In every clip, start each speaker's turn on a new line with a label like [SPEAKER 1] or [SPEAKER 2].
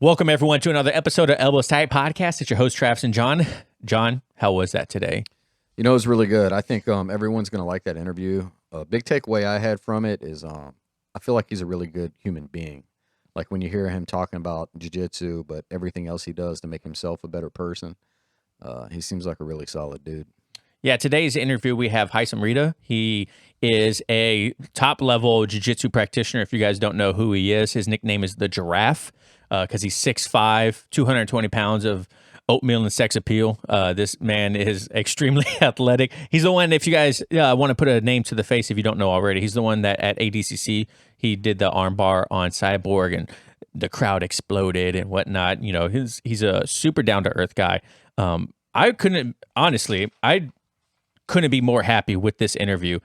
[SPEAKER 1] Welcome, everyone, to another episode of Elbows Tight Podcast. It's your host, Travis and John. John, how was that today?
[SPEAKER 2] You know, it was really good. I think everyone's going to like that interview. A big takeaway I had from it is I feel like he's a really good human being. Like when you hear him talking about jiu-jitsu, but everything else he does to make himself a better person, he seems like a really solid dude.
[SPEAKER 1] Yeah, today's interview, we have Haisam Rida. He is a top-level jiu-jitsu practitioner. If you guys don't know who he is, his nickname is the Giraffe because he's 6'5", 220 pounds of oatmeal and sex appeal. This man is extremely athletic. He's the one, if you guys want to put a name to the face if you don't know already, he's the one that at ADCC, he did the armbar on Cyborg and the crowd exploded and whatnot. You know, he's a super down-to-earth guy. I couldn't be more happy with this interview.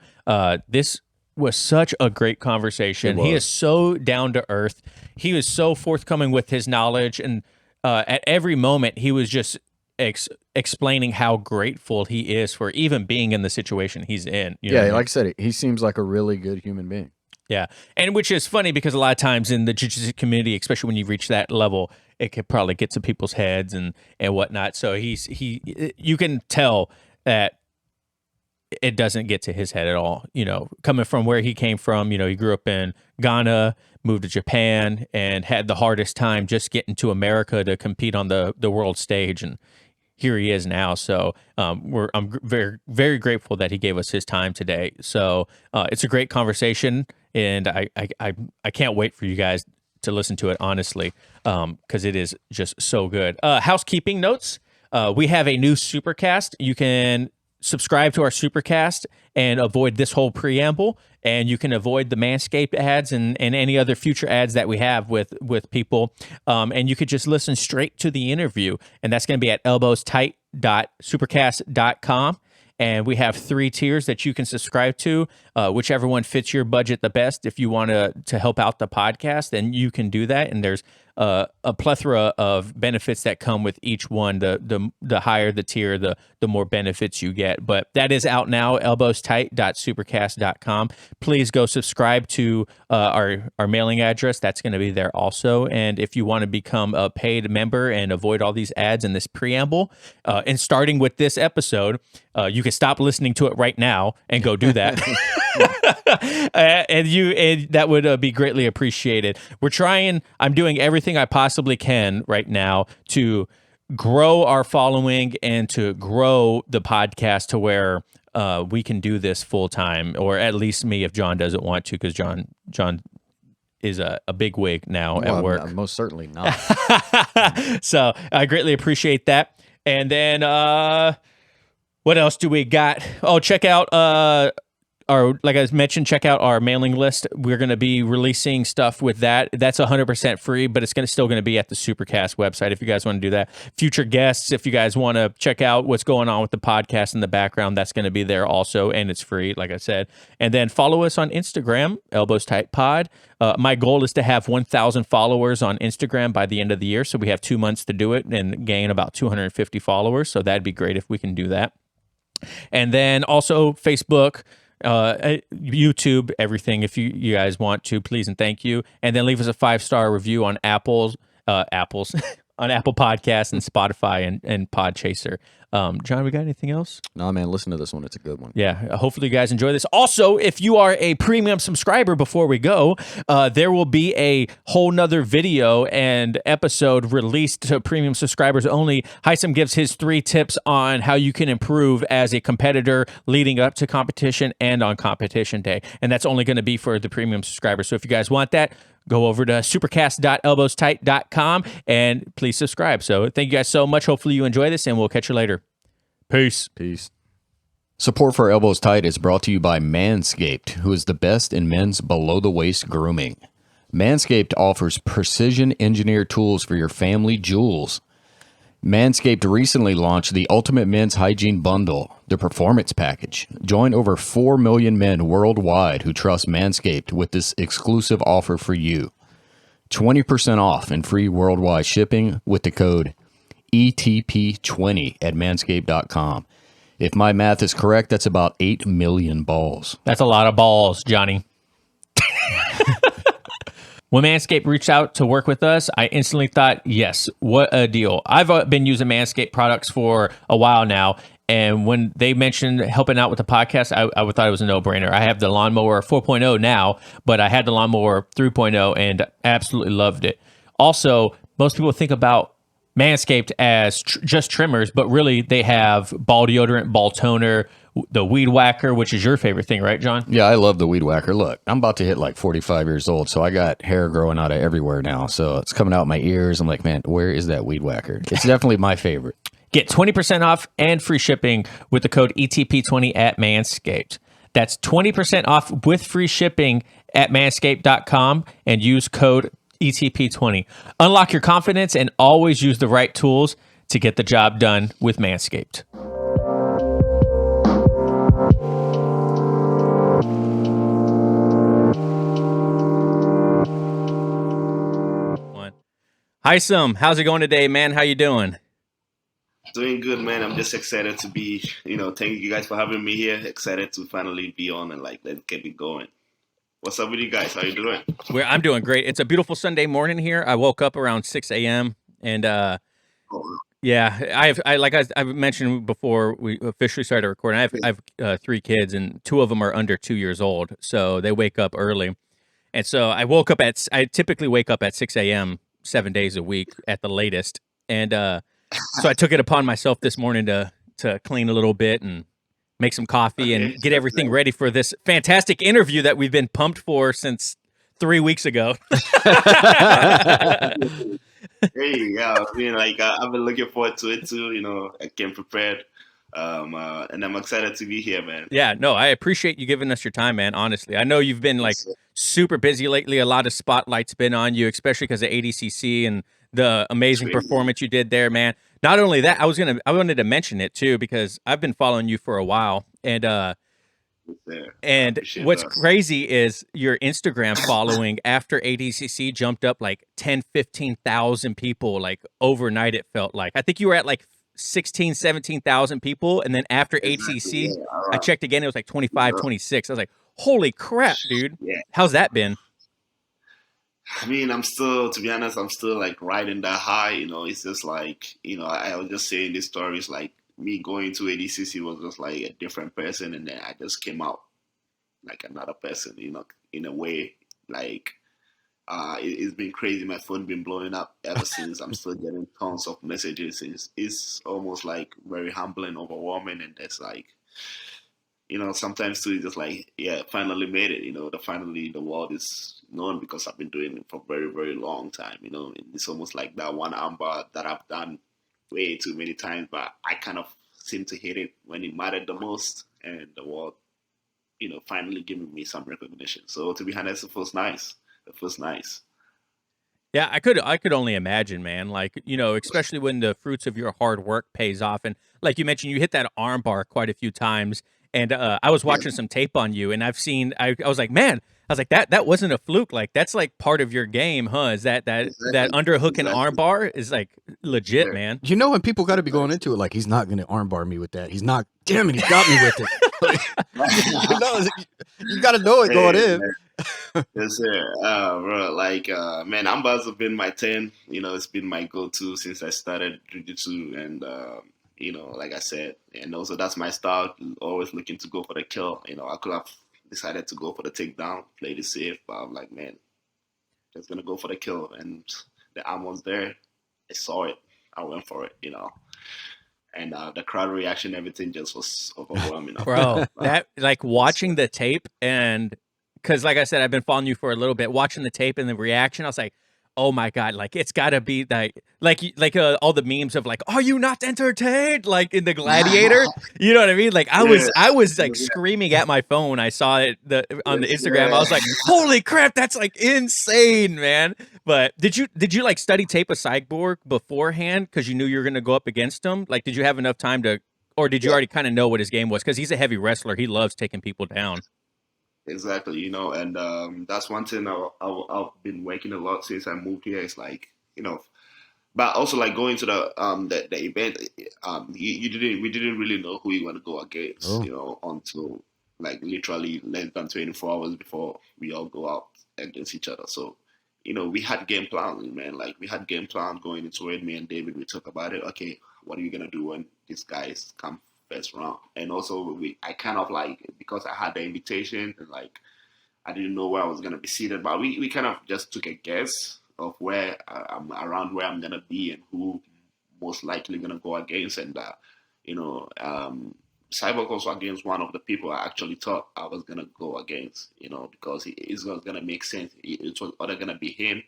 [SPEAKER 1] This was such a great conversation. He is so down to earth. He was so forthcoming with his knowledge, and at every moment he was just explaining how grateful he is for even being in the situation he's in. You know
[SPEAKER 2] like I said, he seems like a really good human being.
[SPEAKER 1] Yeah, and which is funny because a lot of times in the jiu-jitsu community, especially when you reach that level, it could probably get to people's heads and whatnot. So you can tell that it doesn't get to his head at all. You know, coming from where he came from, you know, he grew up in Ghana, moved to Japan, and had the hardest time just getting to America to compete on the world stage. And here he is now. So I'm very, very grateful that he gave us his time today. So it's a great conversation, and I can't wait for you guys to listen to it, honestly, because it is just so good. Housekeeping notes. We have a new Supercast. You can subscribe to our Supercast and avoid this whole preamble, and you can avoid the Manscaped ads and any other future ads that we have with people, and you could just listen straight to the interview, and that's going to be at elbowstight.supercast.com. And we have 3 tiers that you can subscribe to, whichever one fits your budget the best. If you want to help out the podcast, then you can do that. And there's a plethora of benefits that come with each one. The higher the tier, the more benefits you get. But that is out now, elbowstight.supercast.com. Please go subscribe to our mailing address. That's going to be there also. And if you want to become a paid member and avoid all these ads in this preamble, and starting with this episode, you can stop listening to it right now and go do that. and that would be greatly appreciated. I'm doing everything I possibly can right now to grow our following and to grow the podcast to where we can do this full time, or at least me if John doesn't want to, because John is a big wig now at work.
[SPEAKER 2] I'm most certainly not.
[SPEAKER 1] So I greatly appreciate that. And then what else do we got? Oh, check out like I mentioned, check out our mailing list. We're going to be releasing stuff with that. That's 100% free, but it's still going to be at the Supercast website if you guys want to do that. Future guests, if you guys want to check out what's going on with the podcast in the background, that's going to be there also, and it's free, like I said. And then follow us on Instagram, Elbows Tight Pod. My goal is to have 1,000 followers on Instagram by the end of the year, so we have 2 months to do it and gain about 250 followers, so that'd be great if we can do that. And then also Facebook, YouTube, everything. If you guys want to, please and thank you. And then leave us a 5-star review on on Apple Podcasts and Spotify and Podchaser. John, we got anything else?
[SPEAKER 2] No, man, listen to this one. It's a good one.
[SPEAKER 1] Yeah, hopefully you guys enjoy this. Also, if you are a premium subscriber, before we go, there will be a whole nother video and episode released to premium subscribers only. Haisam gives his 3 tips on how you can improve as a competitor leading up to competition and on competition day. And that's only going to be for the premium subscribers. So if you guys want that, go over to supercast.elbowstight.com and please subscribe. So thank you guys so much. Hopefully you enjoy this, and we'll catch you later. Peace.
[SPEAKER 3] Support for Elbows Tight is brought to you by Manscaped, who is the best in men's below-the-waist grooming. Manscaped offers precision-engineered tools for your family jewels. Manscaped recently launched the Ultimate Men's Hygiene Bundle, the Performance Package. Join over 4 million men worldwide who trust Manscaped with this exclusive offer for you. 20% off and free worldwide shipping with the code ETP20 at manscaped.com. If my math is correct, that's about 8 million balls.
[SPEAKER 1] That's a lot of balls, Johnny. When Manscaped reached out to work with us, I instantly thought, yes, what a deal. I've been using Manscaped products for a while now. And when they mentioned helping out with the podcast, I thought it was a no-brainer. I have the Lawnmower 4.0 now, but I had the Lawnmower 3.0 and absolutely loved it. Also, most people think about Manscaped as just trimmers, but really they have ball deodorant, ball toner, the weed whacker, which is your favorite thing, right, John?
[SPEAKER 3] Yeah, I love the weed whacker. Look, I'm about to hit like 45 years old, so I got hair growing out of everywhere now. So it's coming out my ears. I'm like, man, where is that weed whacker? It's definitely my favorite.
[SPEAKER 1] Get 20% off and free shipping with the code ETP20 at Manscaped. That's 20% off with free shipping at manscaped.com and use code ETP20. Unlock your confidence and always use the right tools to get the job done with Manscaped. Haisam, how's it going today, man? How you doing?
[SPEAKER 4] Doing good, man. I'm just excited to be, thank you guys for having me here. Excited to finally be on and let's get it going. What's up with you guys? How you doing?
[SPEAKER 1] I'm doing great. It's a beautiful Sunday morning here. I woke up around 6 a.m. and yeah, I've mentioned before we officially started recording. I have 3 kids and 2 of them are under 2 years old, so they wake up early. And so I typically wake up at 6 a.m. 7 days a week at the latest, and so I took it upon myself this morning to clean a little bit and make some coffee and get everything ready for this fantastic interview that we've been pumped for since 3 weeks ago.
[SPEAKER 4] Hey, yeah, I've been looking forward to it too. I came prepared, and I'm excited to be here, man.
[SPEAKER 1] Yeah, no, I appreciate you giving us your time, man. Honestly, I know you've been super busy lately. A lot of spotlight's been on you, especially because of ADCC and the amazing performance you did there, man. Not only that, I wanted to mention it too because I've been following you for a while, and what's crazy is your Instagram following after ADCC jumped up like 10, 15,000 people like overnight. It felt like I think you were at like 16, 17,000 people, and then after ADCC, I checked again, it was like 25, 26. I was like, holy crap, dude!
[SPEAKER 4] Yeah.
[SPEAKER 1] How's that been?
[SPEAKER 4] I mean, to be honest, I'm still like riding that high. It's just like, I was just saying this story is like me going to ADCC was just like a different person, and then I just came out like another person, in a way. Like, it's been crazy. My phone been blowing up ever since. I'm still getting tons of messages. It's almost like very humbling, overwhelming, and it's like, sometimes too, it's just like, yeah, finally made it. The world is known because I've been doing it for a very, very long time. It's almost like that one armbar that I've done way too many times, but I kind of seem to hit it when it mattered the most, and the world, finally giving me some recognition. So to be honest, it feels nice.
[SPEAKER 1] Yeah, I could only imagine, man. Like, especially when the fruits of your hard work pays off, and like you mentioned, you hit that arm bar quite a few times. And I was watching some tape on you, and I was like, man, I was like, that wasn't a fluke. Like, that's like part of your game, huh? Is that underhook and arm bar is like legit, man.
[SPEAKER 3] When people got to be going into it, like, he's not going to arm bar me with that. He's not. Damn it, he got me with it. You got to know it going in.
[SPEAKER 4] Yes, sir. Bro, man, arm bars have been my 10. It's been my go-to since I started Jiu-Jitsu, and like I said, and also that's my style, always looking to go for the kill. I could have decided to go for the takedown, play it safe, but I'm like, man, just going to go for the kill. And the arm was there. I saw it. I went for it, And the crowd reaction, everything just was overwhelming.
[SPEAKER 1] Bro, that, like, watching the tape, and because, like I said, I've been following you for a little bit, watching the tape and the reaction, I was like, oh my God, like, it's got to be like all the memes of like, are you not entertained? Like in the Gladiator, you know what I mean? Like I was like screaming at my phone. I saw it on the Instagram. I was like, holy crap, that's like insane, man. But did you like study tape of Cyborg beforehand because you knew you were going to go up against him? Like, did you have enough time to, or did you already kind of know what his game was? Because he's a heavy wrestler. He loves taking people down.
[SPEAKER 4] Exactly, and that's one thing I've been working a lot since I moved here. It's like, but also like going to the event, we didn't really know who you want to go against, until like literally less than 24 hours before we all go out against each other. So we had game plan, man. Like we had game plan going into it. Me and David, we talk about it. Okay, what are you gonna do when these guys come first round? And also, I kind of like, because I had the invitation and like I didn't know where I was gonna be seated, but we kind of just took a guess of where I'm around where I'm gonna be and who most likely gonna go against, and you know, Cyborg also against one of the people I actually thought I was gonna go against, because it's gonna make sense. It was either gonna be him,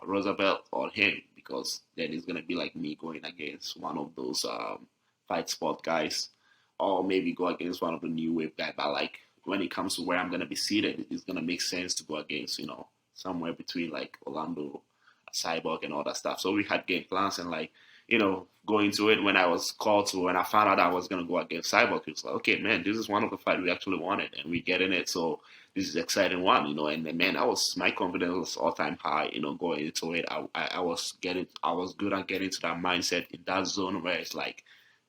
[SPEAKER 4] Roosevelt, or him, because then it's gonna be like me going against one of those fight sport guys, or maybe go against one of the new wave guys. But like when it comes to where I'm gonna be seated, it's gonna make sense to go against, somewhere between like Orlando, Cyborg, and all that stuff. So we had game plans, and like, going to it, when I found out I was going to go against Cyborg, it was like, okay, man, this is one of the fights we actually wanted, and we get in it. So this is an exciting one, and man, my confidence was all time high, going into it. I was good at getting to that mindset in that zone where it's like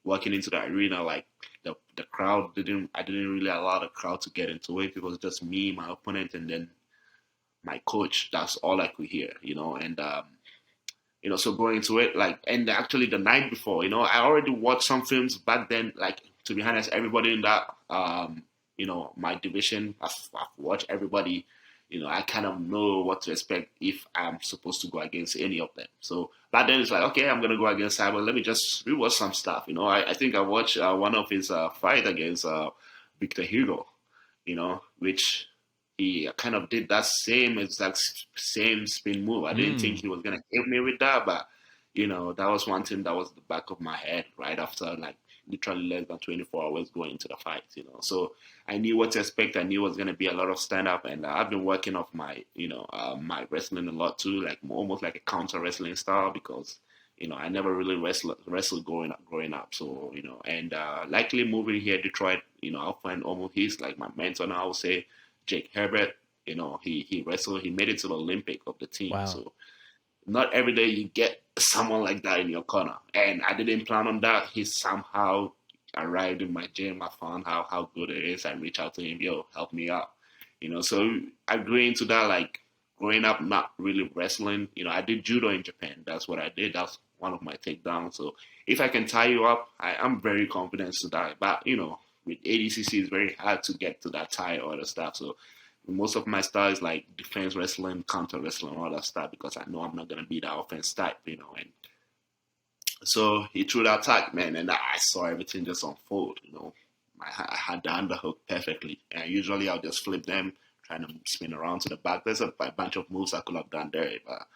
[SPEAKER 4] walking into the arena, like the crowd I didn't really allow the crowd to get into it. It was just me, my opponent, and then my coach. That's all I could hear, and so going into it, like, and actually the night before, I already watched some films back then. Like, to be honest, everybody in that, my division, I've watched everybody. I kind of know what to expect if I'm supposed to go against any of them. So back then it's like, okay, I'm gonna go against Cyber. Let me just rewatch some stuff. I think I watched one of his fight against Victor Hugo, which he kind of did that same spin move. I didn't think he was gonna hit me with that, but that was one thing that was the back of my head right after like literally less than 24 hours going into the fight. So I knew what to expect. I knew it was gonna be a lot of stand up, and I've been working off my my wrestling a lot too, like almost like a counter wrestling style, because I never really wrestled growing up. So and likely moving here Detroit, I'll find almost he's like my mentor now. I would say Jake Herbert, he wrestled, he made it to the Olympic of the team.
[SPEAKER 1] Wow.
[SPEAKER 4] So not every day you get someone like that in your corner. And I didn't plan on that. He somehow arrived in my gym. I found how good it is. I reached out to him, help me out. So I grew into that, like growing up, not really wrestling. I did judo in Japan. That's what I did. That's one of my takedowns. So if I can tie you up, I'm very confident to die. But, with ADCC, it's very hard to get to that tie or other stuff. So most of my style is like defense wrestling, counter wrestling, all that stuff, because I know I'm not going to be that offense type, And so he threw that attack, man, and I saw everything just unfold, I had the underhook perfectly. And usually I'll just flip them, trying to spin around to the back. There's a bunch of moves I could have done there, but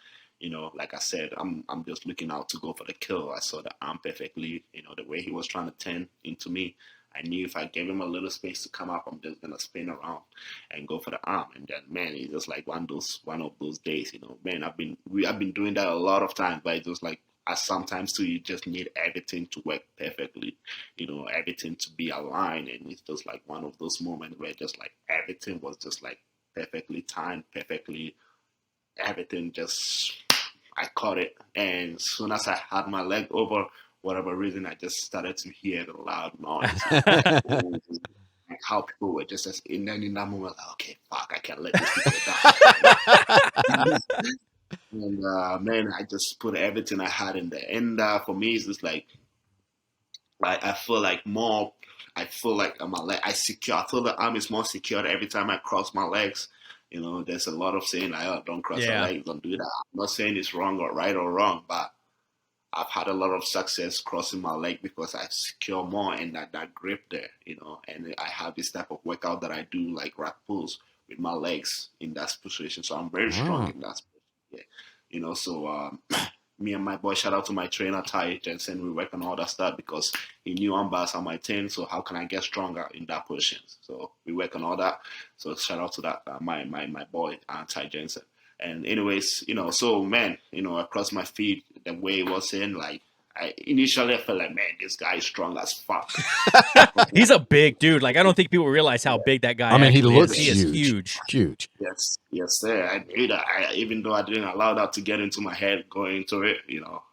[SPEAKER 4] like I said, I'm just looking out to go for the kill. I saw the arm perfectly, the way he was trying to turn into me. I knew if I gave him a little space to come up, I'm just gonna spin around and go for the arm. And then, man, it's just like one of those days, Man, I've been doing that a lot of times, but it's just like sometimes too, you just need everything to work perfectly, everything to be aligned. And it's just like one of those moments where just like everything was just like perfectly timed, everything just, I caught it. And as soon as I had my leg over, whatever reason, I just started to hear the loud noise. Like how people were just in that moment, like, okay, fuck, I can't let this people down. And man, I just put everything I had in there. And for me, it's just like, I feel like my leg, I feel the arm is more secured every time I cross my legs. There's a lot of saying like, oh, don't cross your legs, don't do that. I'm not saying it's wrong or right or wrong, but I've had a lot of success crossing my leg because I secure more and that grip there, and I have this type of workout that I do, like rack pulls with my legs in that position. So I'm very strong in that position. Yeah. So me and my boy, shout out to my trainer, Ty Jensen, we work on all that stuff because he knew I'm bars on my 10. So how can I get stronger in that position? So we work on all that. So shout out to that, my boy, Ty Jensen. And anyways, so man, across my feet, the way it was in, like, initially I felt like, man, this guy is strong as fuck.
[SPEAKER 1] He's a big dude. Like, I don't think people realize how big that guy
[SPEAKER 3] he looks
[SPEAKER 1] is. He is huge.
[SPEAKER 3] Huge.
[SPEAKER 4] Yes, sir. I knew that. Even though I didn't allow that to get into my head going into it,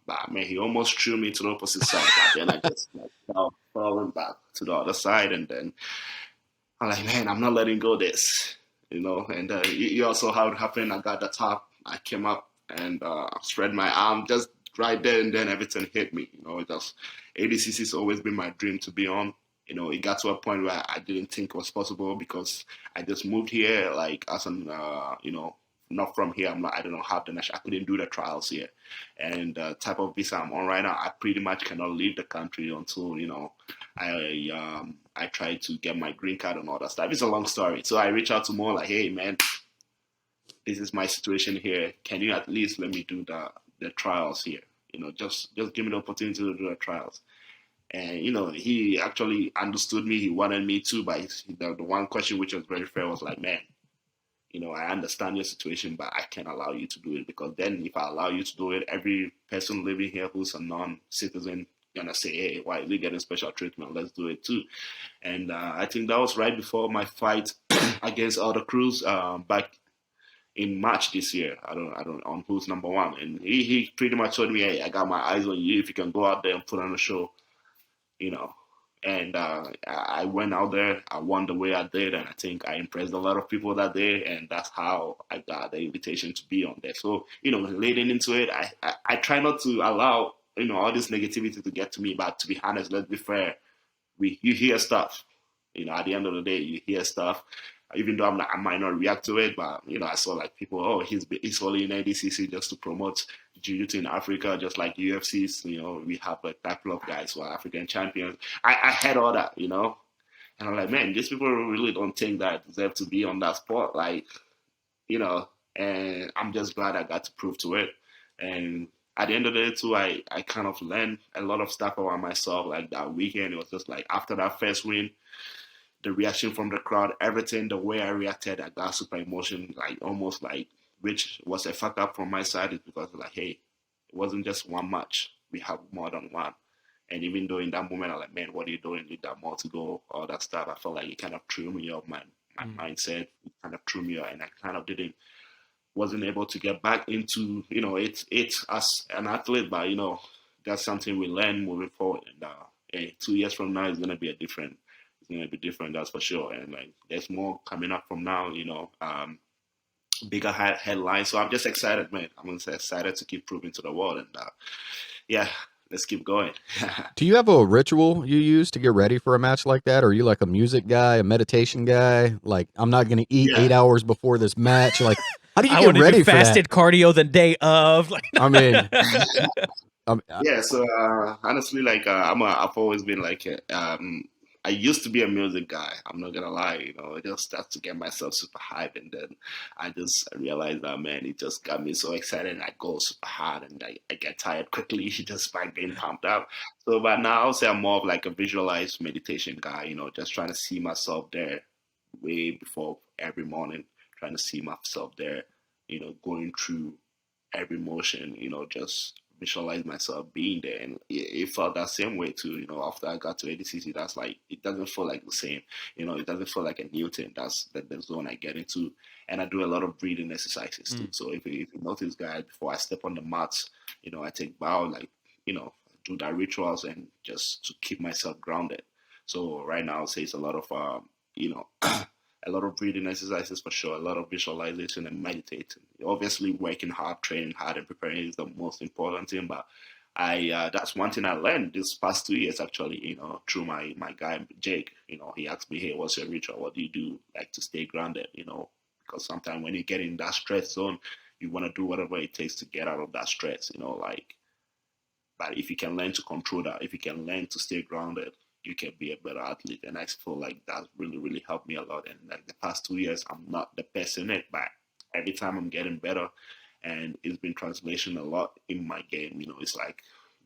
[SPEAKER 4] but man, he almost threw me to the opposite side. But then I just falling back to the other side, and then I'm like, man, I'm not letting go of this. And you also how it happened. I got the top. I came up and spread my arm just right there, and then everything hit me. Just ADCC has always been my dream to be on. It got to a point where I didn't think it was possible because I just moved here, like as an, not from here. I don't have the national. I couldn't do the trials here, and the type of visa I'm on right now, I pretty much cannot leave the country until I try to get my green card and all that stuff. It's a long story. So I reach out to Mo like, hey man, this is my situation here. Can you at least let me do the trials here? Just give me the opportunity to do the trials. And he actually understood me. He wanted me to, but the one question which was very fair was like, man, I understand your situation, but I can't allow you to do it, because then if I allow you to do it, every person living here who's a non-citizen gonna say, hey, why are we getting special treatment? Let's do it too. And I think that was right before my fight against Elder Cruz back in March this year. I don't on who's number one. And he pretty much told me, hey, I got my eyes on you. If you can go out there and put on a show, And I went out there. I won the way I did, and I think I impressed a lot of people that day, and that's how I got the invitation to be on there. So, leading into it, I try not to allow, all this negativity to get to me, but to be honest, let's be fair, you hear stuff. At the end of the day, you hear stuff. Even though I might not react to it, but I saw like people, oh, he's only in ADCC just to promote Jiu-Jitsu in Africa, just like UFCs. We have a couple of guys who are African champions. I had all that, and I'm like, man, these people really don't think that I deserve to be on that spot, and I'm just glad I got to prove to it. And at the end of the day, too, I kind of learned a lot of stuff about myself. Like that weekend, it was just like after that first win, the reaction from the crowd, everything, the way I reacted, I got super emotional, like almost like, which was a fuck up from my side, is because like, hey, it wasn't just one match. We have more than one. And even though in that moment, I'm like, man, what are you doing? Need that more to go, all that stuff. I felt like it kind of threw me off my mindset. It kind of threw me off, and I kind of wasn't able to get back into, it's as an athlete, but, that's something we learn moving forward. And 2 years from now, it's going to be different, that's for sure. And like, there's more coming up from now, bigger headlines. So I'm just excited, man. I'm just excited to keep proving to the world. And yeah, let's keep going.
[SPEAKER 2] Do you have a ritual you use to get ready for a match like that? Or are you like a music guy, a meditation guy? Like, I'm not going to eat 8 hours before this match. Like, how do you get ready for that?
[SPEAKER 1] Fasted cardio the day of.
[SPEAKER 2] I mean,
[SPEAKER 4] yeah. So honestly, like I've always been like I used to be a music guy. I'm not gonna lie, just start to get myself super hyped, and then I just realized that, man, it just got me so excited, and I go super hard, and I get tired quickly just by being pumped up. So, but now I'll say I'm more of like a visualized meditation guy, just trying to see myself there way before every morning, trying to see myself there, going through every motion, just visualize myself being there. And it felt that same way too, after I got to ADCC. That's like, it doesn't feel like the same, it doesn't feel like a new thing. That's the zone I get into. And I do a lot of breathing exercises too. So if you notice, guys, before I step on the mats, I take bow, like, do that rituals, and just to keep myself grounded. So right now, I'll say it's a lot of a lot of breathing exercises for sure, a lot of visualization and meditating. Obviously, working hard, training hard, and preparing is the most important thing. But that's one thing I learned this past 2 years, actually, through my guy, Jake. He asked me, hey, what's your ritual? What do you do, like, to stay grounded, Because sometimes when you get in that stress zone, you want to do whatever it takes to get out of that stress, but if you can learn to control that, if you can learn to stay grounded, you can be a better athlete. And I feel like that really, really helped me a lot. And like the past 2 years, I'm not the best in it, but every time I'm getting better, and it's been translation a lot in my game. It's like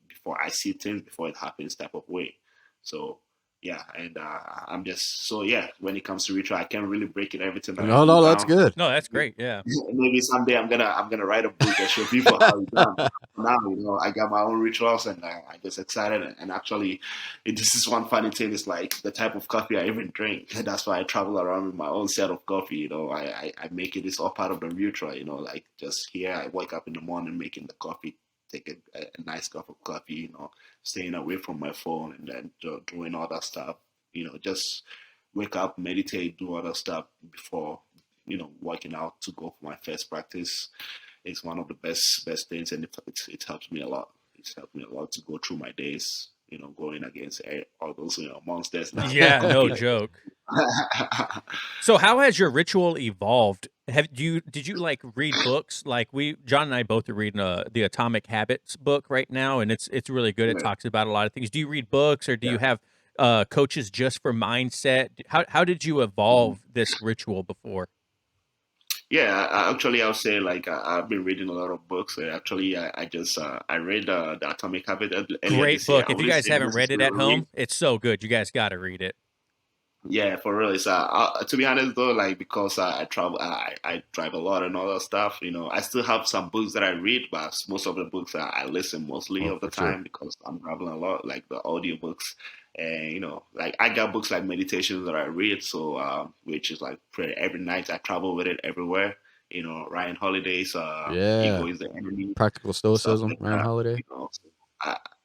[SPEAKER 4] before I see things, before it happens type of way. So yeah, and I'm just, so yeah, when it comes to ritual, I can't really break it everything.
[SPEAKER 2] No, that's good.
[SPEAKER 1] No, that's great. Yeah.
[SPEAKER 4] Maybe someday I'm gonna write a book and show people how it's done. Now, I got my own rituals, and I'm just excited. And actually, this is one funny thing. It's like the type of coffee I even drink. That's why I travel around with my own set of coffee. I make it. It's all part of the ritual. Like just here, I wake up in the morning making the coffee, take a nice cup of coffee, staying away from my phone, and then doing all that stuff, just wake up, meditate, do other stuff before, working out to go for my first practice. it's one of the best things, and it helps me a lot. It's helped me a lot to go through my days, going against all those monsters now.
[SPEAKER 1] Yeah, no joke. So how has your ritual evolved? Did you like read books? Like John and I both are reading the Atomic Habits book right now, and it's really good. It
[SPEAKER 4] Yeah.
[SPEAKER 1] talks about a lot of things. Do you read books, or do you have coaches just for mindset? How did you evolve this ritual before?
[SPEAKER 4] Yeah, actually, I'll say like I've been reading a lot of books. Actually, I just I read the Atomic Habit earlier
[SPEAKER 1] Great
[SPEAKER 4] this year.
[SPEAKER 1] book.
[SPEAKER 4] I
[SPEAKER 1] If you
[SPEAKER 4] wouldn't
[SPEAKER 1] guys
[SPEAKER 4] say it
[SPEAKER 1] haven't
[SPEAKER 4] was
[SPEAKER 1] read it
[SPEAKER 4] a
[SPEAKER 1] at
[SPEAKER 4] read.
[SPEAKER 1] home, it's so good. You guys got to read it.
[SPEAKER 4] Yeah, for real. It's to be honest though, like because I travel, I drive a lot and all that stuff. I still have some books that I read, but most of the books I listen mostly
[SPEAKER 2] Oh,
[SPEAKER 4] of the
[SPEAKER 2] for sure.
[SPEAKER 4] time because I'm traveling a lot, like the audio books. And like I got books like meditations that I read, so which is like pretty every night I travel with it everywhere. Ryan Holiday's
[SPEAKER 2] Yeah.
[SPEAKER 4] Ego is the Enemy,
[SPEAKER 2] Practical
[SPEAKER 4] stuff
[SPEAKER 2] Stoicism,
[SPEAKER 4] like
[SPEAKER 2] Ryan
[SPEAKER 4] that.
[SPEAKER 2] Holiday.
[SPEAKER 4] So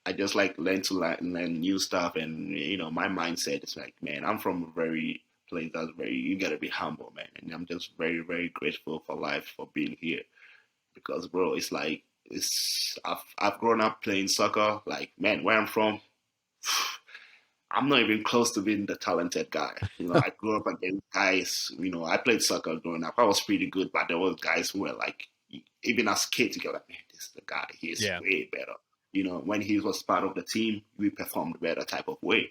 [SPEAKER 4] I just like learn new stuff, and my mindset is like, man, I'm from a very place that's very, you gotta be humble, man, and I'm just very very grateful for life, for being here, because bro, it's like I've grown up playing soccer, like man, where I'm from. I'm not even close to being the talented guy. I grew up against guys. I played soccer growing up. I was pretty good, but there was guys who were like, even as kids, you get like, man, this is the guy. He's
[SPEAKER 1] Yeah.
[SPEAKER 4] way better. When he was part of the team, we performed better type of way.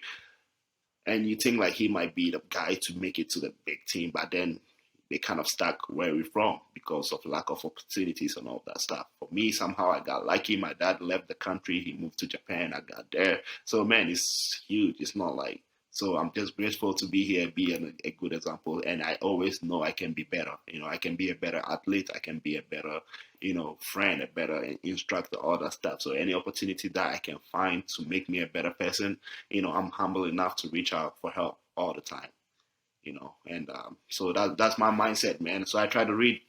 [SPEAKER 4] And you think like he might be the guy to make it to the big team, but then they kind of stuck where we're from because of lack of opportunities and all that stuff. For me, somehow I got lucky. My dad left the country. He moved to Japan. I got there. So, man, it's huge. It's not like, so I'm just grateful to be here, be a good example. And I always know I can be better. I can be a better athlete. I can be a better, friend, a better instructor, all that stuff. So any opportunity that I can find to make me a better person, I'm humble enough to reach out for help all the time. And so that's my mindset, man. So I try to read,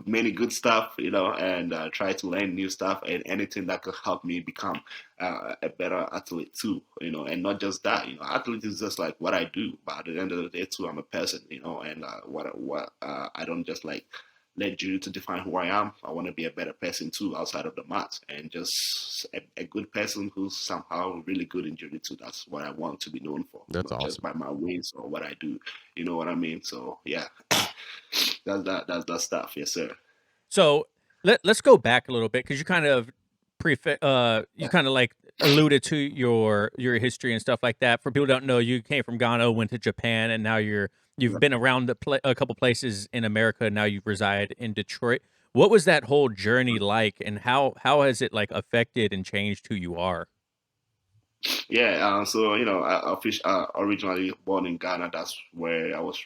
[SPEAKER 4] many good stuff, and try to learn new stuff and anything that could help me become a better athlete too, and not just that, athlete is just like what I do, but at the end of the day too, I'm a person, and what I don't just like let jiu-jitsu define who I am. I want to be a better person too outside of the mat, and just a good person who's somehow really good in jiu-jitsu. That's what I want to be known for.
[SPEAKER 2] That's
[SPEAKER 4] not
[SPEAKER 2] awesome.
[SPEAKER 4] just by my wins or what I do. You know what I mean? So yeah, that's that stuff. Yes, sir.
[SPEAKER 1] So let's go back a little bit because you kind of you kind of like alluded to your history and stuff like that. For people who don't know, you came from Ghana, went to Japan, and now you've been around a couple places in America. And now you reside in Detroit. What was that whole journey like, and how has it like affected and changed who you are?
[SPEAKER 4] Yeah. So originally born in Ghana. That's where I was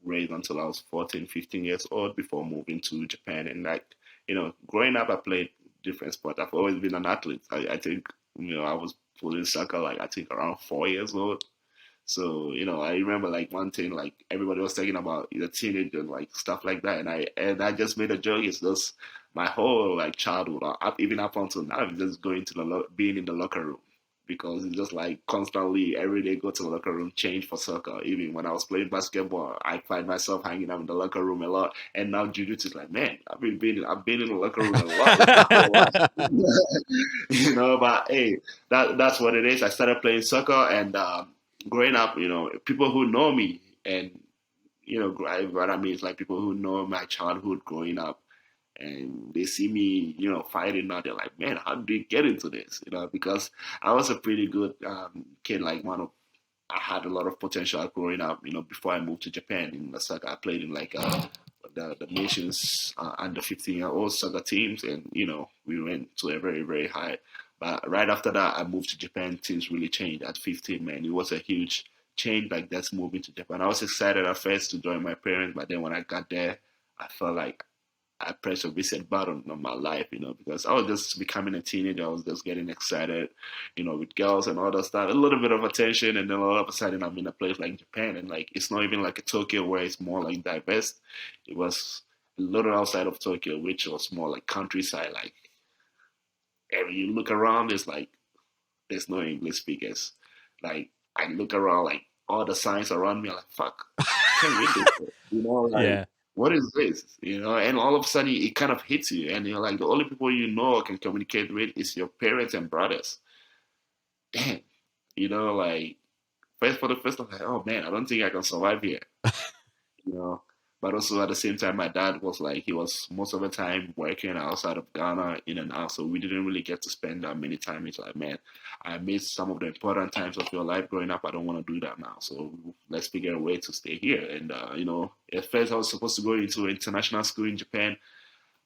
[SPEAKER 4] raised until I was 14, 15 years old before moving to Japan. And like, growing up, I played different sports. I've always been an athlete. I think, I was playing soccer like I think around 4 years old. So, I remember like one thing, like everybody was talking about the teenage and like stuff like that. And I just made a joke. It's just my whole like childhood, even up until now, I'm just going to being in the locker room, because it's just like constantly every day go to the locker room, change for soccer. Even when I was playing basketball, I find myself hanging out in the locker room a lot. And now jiu-jitsu is like, man, I've been in the locker room a lot. It's my whole life. But hey, that's what it is. I started playing soccer, and growing up, people who know me, and what I mean is like people who know my childhood growing up, and they see me, fighting now. They're like, man, how did you get into this? Because I was a pretty good kid. Like I had a lot of potential growing up. Before I moved to Japan in the soccer, I played in like the nation's under 15-year-old soccer teams, and we went to a very very high. But right after that, I moved to Japan. Things really changed at 15. Man, it was a huge change. Like that's moving to Japan. I was excited at first to join my parents, but then when I got there, I felt like I pressed a reset button on my life, because I was just becoming a teenager. I was just getting excited, with girls and all that stuff. A little bit of attention, and then all of a sudden I'm in a place like Japan, and like it's not even like a Tokyo where it's more like diverse. It was a little outside of Tokyo, which was more like countryside. Like every you look around, it's like there's no English speakers. Like I look around, like all the signs around me, I'm like fuck, I can't read this shit. Like.
[SPEAKER 1] Yeah.
[SPEAKER 4] what is this? And all of a sudden it kind of hits you, and you're like, the only people you know can communicate with is your parents and brothers. Damn, like for the first time, like, oh man, I don't think I can survive here. you know. But also at the same time, my dad was like, he was most of the time working outside of Ghana, in and out, so we didn't really get to spend that many time. It's like, man, I missed some of the important times of your life growing up. I don't want to do that now, so let's figure a way to stay here. And at first I was supposed to go into international school in Japan,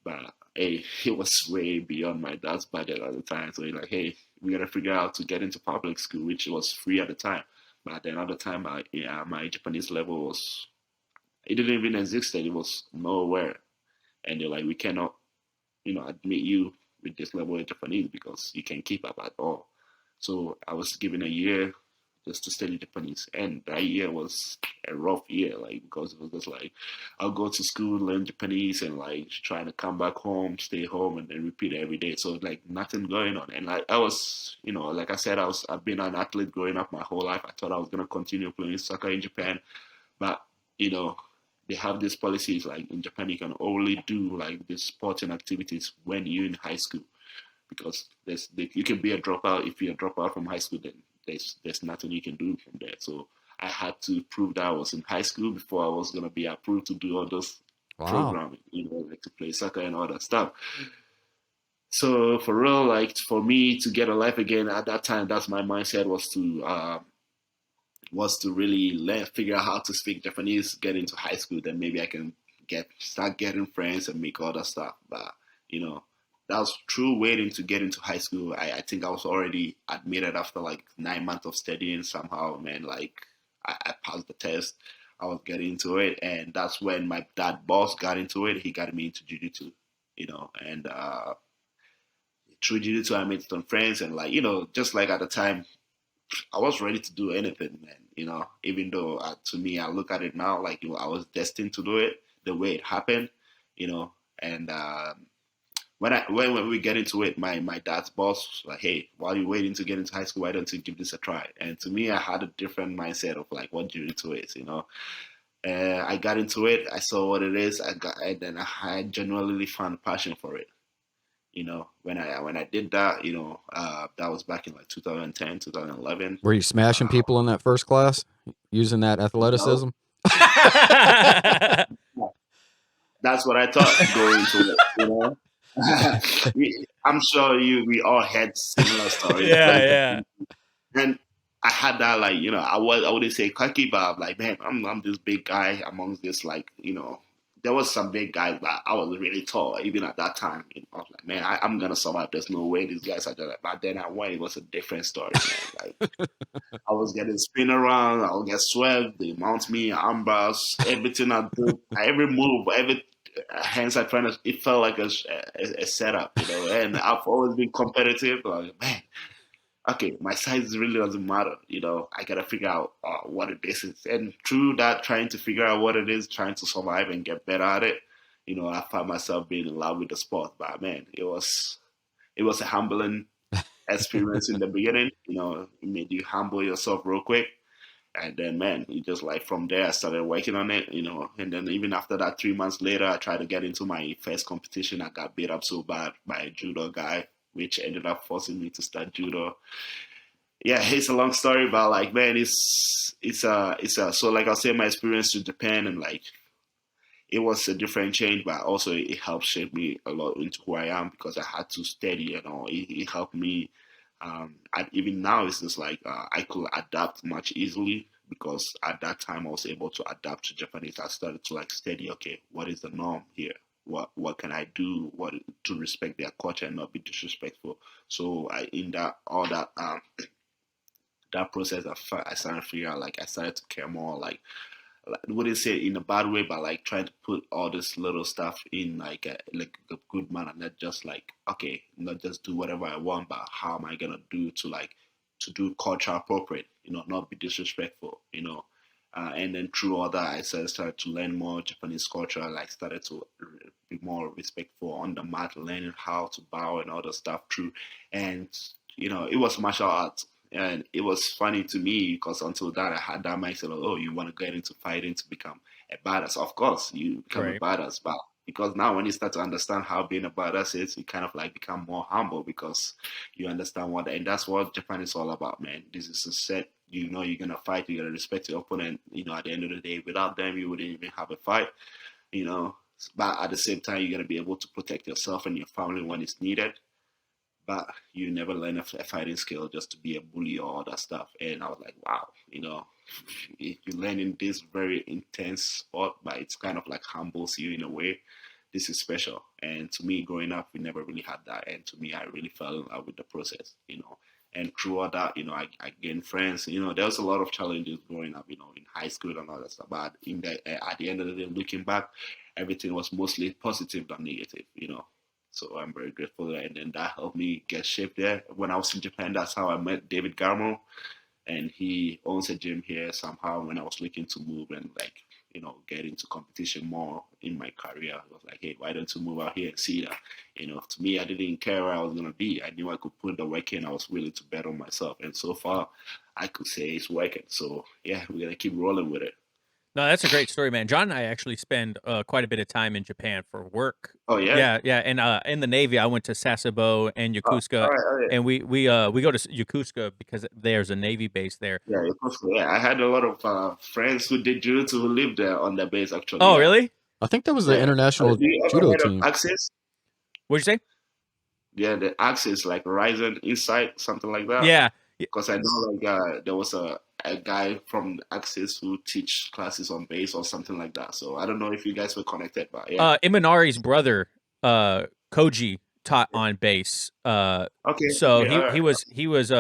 [SPEAKER 4] but hey, it was way beyond my dad's budget at the time. So he's like, hey, we gotta figure out to get into public school, which was free at the time. But then at the time, my Japanese level was, it didn't even exist. It was nowhere. And they're like, we cannot, admit you with this level of Japanese because you can't keep up at all. So I was given a year just to study Japanese, and that year was a rough year, like, because it was just like, I'll go to school, learn Japanese, and like trying to come back home, stay home, and then repeat it every day. So like nothing going on, and like I was, like I said, I've been an athlete growing up my whole life. I thought I was gonna continue playing soccer in Japan, but you know, they have these policies like in Japan you can only do like these sporting activities when you're in high school, because you can be a dropout. If you're a dropout from high school, then there's nothing you can do from there. So I had to prove that I was in high school before I was gonna be approved to do all those programming, like to play soccer and all that stuff. So for real, like for me to get a life again at that time, that's my mindset was to really figure out how to speak Japanese, get into high school, then maybe I can start getting friends and make all that stuff. But that was through waiting to get into high school. I think I was already admitted after like 9 months of studying somehow, man. Like I passed the test. I was getting into it, and that's when my dad boss got into it. He got me into jiu-jitsu, and through jiu-jitsu I made some friends, and like, just like at the time, I was ready to do anything, man. Even though to me, I look at it now like I was destined to do it the way it happened, And when we get into it, my dad's boss was like, hey, while you're waiting to get into high school, why don't you give this a try? And to me, I had a different mindset of like what jiu-jitsu is. I got into it. I saw what it is. And then I genuinely found passion for it. When I did that, that was back in like 2010, 2011.
[SPEAKER 2] Were you smashing people in that first class using that athleticism?
[SPEAKER 4] That's what I thought going into it. I'm sure we all had similar stories.
[SPEAKER 1] Yeah.
[SPEAKER 4] And I had that, like, I wouldn't say cocky, but I'm like, man, I'm this big guy amongst this, like, there was some big guys, but I was really tall even at that time. I was like, man, I'm gonna survive. There's no way these guys are just like. But then I went. It was a different story, man. Like I was getting spin around. I would get swept. They mount me, arm bars, everything I do, every move, every hands I trying to. It felt like a setup, And I've always been competitive. Like, man, okay, my size really doesn't matter. I gotta figure out what it is. And through that, trying to figure out what it is, trying to survive and get better at it, I found myself being in love with the sport. But man, it was a humbling experience in the beginning. It made you humble yourself real quick. And then, man, you just like from there, I started working on it, And then even after that, 3 months later, I tried to get into my first competition. I got beat up so bad by a judo guy, which ended up forcing me to start judo. Yeah, it's a long story, but like, man, it's so like I'll say my experience to Japan, and like it was a different change, but also it helped shape me a lot into who I am, because I had to study, it helped me. Even now, it's just like I could adapt much easily, because at that time I was able to adapt to Japanese. I started to like study, okay, what is the norm here? What can I do? What to respect their culture and not be disrespectful? So in that process, I started to figure out, like, I started to care more, like I wouldn't say in a bad way, but like trying to put all this little stuff in like a good manner, not just like, okay, not just do whatever I want, but how am I gonna do to do culture appropriate, not be disrespectful, and then through all that, I started to learn more Japanese culture, like started to be more respectful on the mat, learning how to bow and all the stuff through, and it was martial arts. And it was funny to me because until that I had that mindset of, oh, you want to get into fighting to become a badass. Of course, you become a
[SPEAKER 1] Right.
[SPEAKER 4] badass, but because now when you start to understand how being a badass is, you kind of like become more humble because you understand what, and that's what Japan is all about, man. This is a set. You know you're gonna fight. You gotta respect your opponent. You know, at the end of the day, without them, you wouldn't even have a fight. You know, but at the same time, you're gonna be able to protect yourself and your family when it's needed, but you never learn a fighting skill just to be a bully or all that stuff. And I was like, wow, you know, if you're learning this very intense sport, but it's kind of like humbles you in a way. This is special. And to me, growing up, we never really had that. And to me, I really fell in love with the process, you know. And throughout that, you know, I gained friends. You know, there was a lot of challenges growing up, you know, in high school and all that stuff. But at the end of the day, looking back, everything was mostly positive than negative, you know. So I'm very grateful. And then that helped me get shaped there. When I was in Japan, that's how I met David Garmo. And he owns a gym here somehow. When I was looking to move and like, you know, get into competition more in my career, I was like, hey, why don't you move out here and see that? You know, to me, I didn't care where I was going to be. I knew I could put the work in. I was willing to bet on myself. And so far, I could say it's working. So, yeah, we're going to keep rolling with it.
[SPEAKER 1] No, that's a great story, man. John and I actually spend quite a bit of time in Japan for work.
[SPEAKER 4] Oh, yeah?
[SPEAKER 1] Yeah, yeah. And in the Navy, I went to Sasebo and Yokosuka,
[SPEAKER 4] All right.
[SPEAKER 1] and we go to Yokosuka because there's a Navy base there.
[SPEAKER 4] Yeah, yeah. I had a lot of friends who did jiu-jitsu who lived there on the base, actually.
[SPEAKER 1] Oh,
[SPEAKER 4] yeah.
[SPEAKER 1] really?
[SPEAKER 3] I think that was the international
[SPEAKER 4] Do you ever
[SPEAKER 3] judo
[SPEAKER 4] heard
[SPEAKER 3] team.
[SPEAKER 4] of Axis?
[SPEAKER 1] What'd you say?
[SPEAKER 4] Yeah, the Axis, like Horizon Insight, something like that.
[SPEAKER 1] Yeah.
[SPEAKER 4] Because I know like there was a guy from Axis who teach classes on base or something like that. So I don't know if you guys were connected, but yeah.
[SPEAKER 1] Imanari's brother, Koji, taught on base.
[SPEAKER 4] Okay.
[SPEAKER 1] So
[SPEAKER 4] Okay. All right.
[SPEAKER 1] he was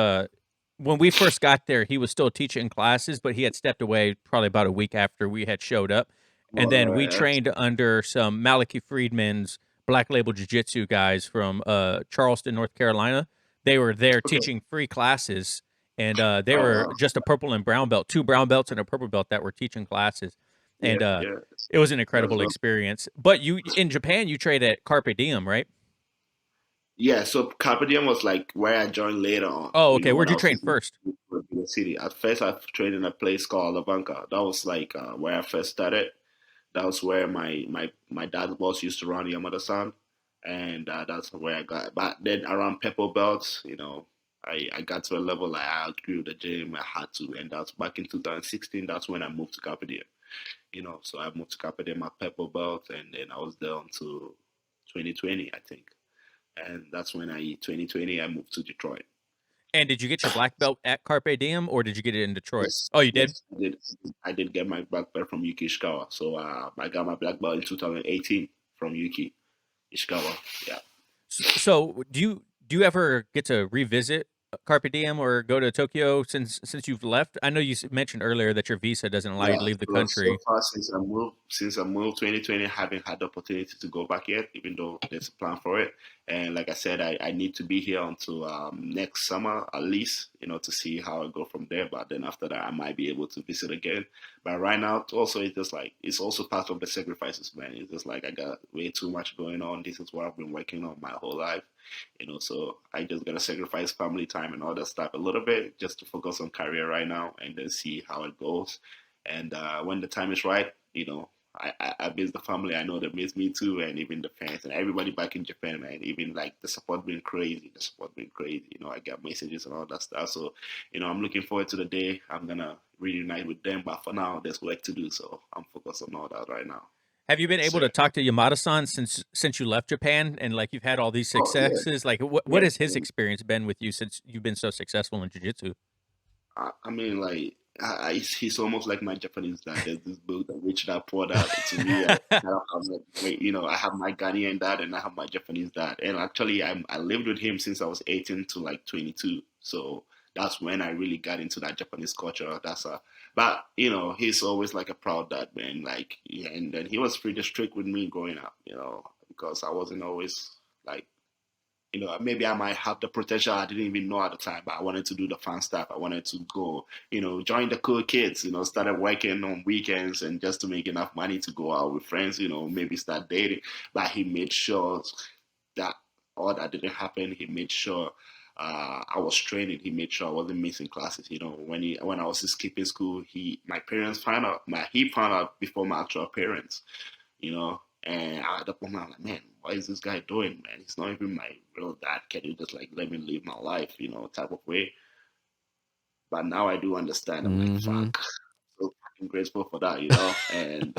[SPEAKER 1] when we first got there, he was still teaching classes, but he had stepped away probably about a week after we had showed up. And then we trained under some Malachi Friedman's Black Label Jiu-Jitsu guys from Charleston, North Carolina. They were there teaching free classes, and they were just a purple and brown belt, 2 brown belts and a purple belt that were teaching classes. And it was an incredible experience. But you in Japan, you trained at Carpe Diem, right?
[SPEAKER 4] Yeah, so Carpe Diem was like where I joined later on.
[SPEAKER 1] Oh, okay.
[SPEAKER 4] You know,
[SPEAKER 1] Where'd
[SPEAKER 4] when I
[SPEAKER 1] you
[SPEAKER 4] was
[SPEAKER 1] train
[SPEAKER 4] in
[SPEAKER 1] first?
[SPEAKER 4] the city. At first, I trained in a place called La Banca. That was like where I first started. That was where my dad's boss used to run Yamada-san, and that's where I got. But then around purple belts, you know, I got to a level like I outgrew the gym. I had to, and that's back in 2016. That's when I moved to Carpe Diem. You know, so I moved to Carpe Diem at purple belt, and then I was there until 2020, I think. And that's when 2020 I moved to Detroit.
[SPEAKER 1] And did you get your black belt at Carpe Diem, or did you get it in Detroit?
[SPEAKER 4] Yes.
[SPEAKER 1] Oh, you did?
[SPEAKER 4] Yes, I did get my black belt from Yuki Ishikawa. So I got my black belt in 2018 from Yuki Ishikawa. Yeah.
[SPEAKER 1] So do you ever get to revisit Carpe Diem or go to Tokyo since you've left? I know you mentioned earlier that your visa doesn't allow you to leave the country.
[SPEAKER 4] So far since I moved 2020, I haven't had the opportunity to go back yet, even though there's a plan for it. And like I said, I need to be here until next summer at least, you know, to see how I go from there. But then after that, I might be able to visit again. But right now, also it's just like it's also part of the sacrifices, man. It's just like I got way too much going on. This is what I've been working on my whole life. You know, so I just gotta sacrifice family time and all that stuff a little bit just to focus on career right now and then see how it goes. And when the time is right, you know, I miss the family. I know they miss me too, and even the fans and everybody back in Japan, man. Even like the support been crazy. The support been crazy. You know, I got messages and all that stuff. So, you know, I'm looking forward to the day I'm gonna reunite with them. But for now, there's work to do, so I'm focused on all that right now.
[SPEAKER 1] Have you been able to talk to Yamada-san since you left Japan and like you've had all these successes? Like what has his experience been with you since you've been so successful in jiu-jitsu?
[SPEAKER 4] I mean, like, he's almost like my Japanese dad. There's this book that Rich Dad poured out to me. You know, I have my Ghanaian dad and I have my Japanese dad. And actually, I lived with him since I was 18 to like 22. So that's when I really got into that Japanese culture. But you know, he's always like a proud dad, man. Like, yeah, and then he was pretty strict with me growing up, you know, because I wasn't always like, you know, maybe I might have the potential I didn't even know at the time, but I wanted to do the fun stuff. I wanted to go, you know, join the cool kids, you know, started working on weekends and just to make enough money to go out with friends, you know, maybe start dating. But he made sure that all that didn't happen. He made sure I was training. He made sure I wasn't missing classes. You know, when I was skipping school, my parents found out. He found out before my actual parents. You know, and at that moment I'm like, man, what is this guy doing, man? He's not even my real dad. Can you just like let me live my life, you know, type of way? But now I do understand. I'm like,
[SPEAKER 2] Mm-hmm.
[SPEAKER 4] fuck, so fucking grateful for that, you know. And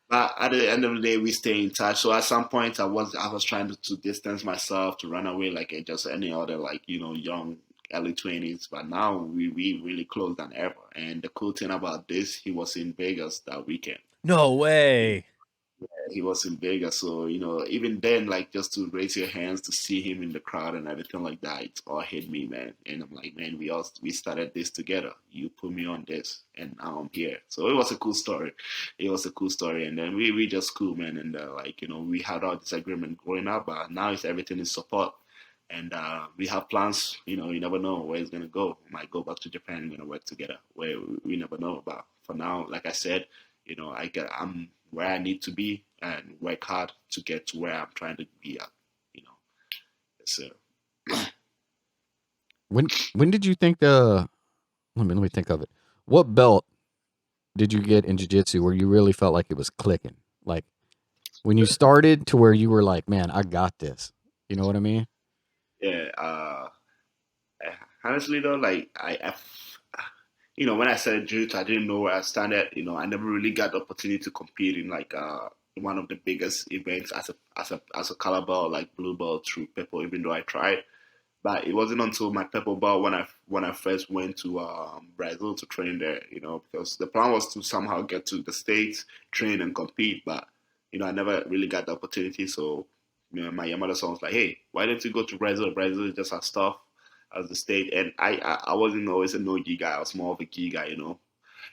[SPEAKER 4] but at the end of the day, we stay in touch. So at some point, I was trying to distance myself, to run away like just any other like young early 20s. But now we really close than ever. And the cool thing about this, he was in Vegas that weekend.
[SPEAKER 1] No way.
[SPEAKER 4] He was in Vegas, so even then, like just to raise your hands to see him in the crowd and everything like that, it all hit me, man. And I'm like, man, we started this together. You put me on this, and now I'm here. So it was a cool story. It was a cool story, and then we just cool, man. And we had our disagreement growing up, but now it's everything is support. And we have plans. You never know where it's gonna go. We might go back to Japan. We're gonna work together. Where we never know. But for now, like I said, I'm where I need to be and work hard to get to where I'm trying to be at. You know, so
[SPEAKER 2] When did you think let me think of it. What belt did you get in jiu-jitsu where you really felt like it was clicking? Like when you started to where you were like, man, I got this. You know what I mean?
[SPEAKER 4] yeah. Honestly though, like when I started jiu-jitsu, I didn't know where I started. I never really got the opportunity to compete in like one of the biggest events as a color belt, like blue belt through purple. Even though I tried. But it wasn't until my purple belt when I first went to Brazil to train there, because the plan was to somehow get to the States, train and compete, but I never really got the opportunity. So my Yamada-san was like, "Hey, why don't you go to Brazil? Brazil is just as tough as the state." And I wasn't always a no gi guy. I was more of a gi guy,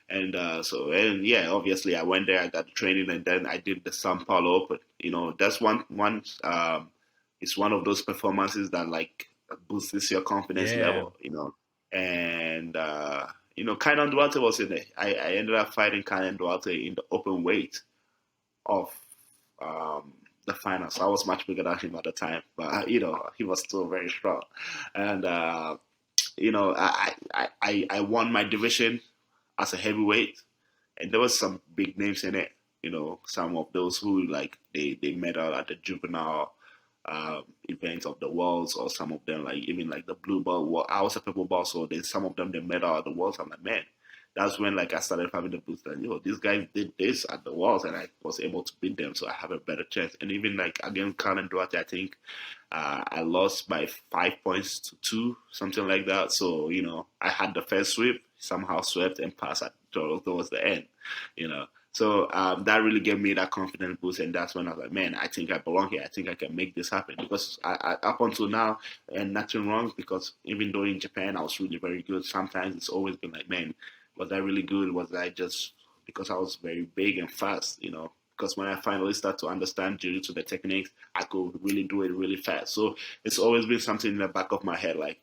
[SPEAKER 4] And and yeah, obviously I went there, I got the training, and then I did the São Paulo Open. That's one. It's one of those performances that like boosts your confidence
[SPEAKER 1] Yeah.
[SPEAKER 4] level. And Kainan Duarte was in it. I ended up fighting Kainan Duarte in the open weight of the finals. So I was much bigger than him at the time, but he was still very strong. And I won my division as a heavyweight, and there was some big names in it. Some of those who like they medal at the juvenile events of the worlds, or some of them like even like the blue belt. Well, I was a purple belt, so then some of them they medal at the worlds. I'm like, man, that's when like I started having the boost that these guys did this at the worlds, and I was able to beat them, so I have a better chance. And even like against Karen Duarte, I think I lost by 5 points to 2, something like that. So I had the first sweep, somehow swept and passed towards the end. So that really gave me that confidence boost, and that's when I was like, man, I think I belong here. I think I can make this happen, because up until now, and nothing wrong, because even though in Japan I was really very good, sometimes it's always been like, man, was I really good? Was I just because I was very big and fast? Because when I finally start to understand jiu-jitsu, the techniques, I could really do it really fast. So it's always been something in the back of my head, like,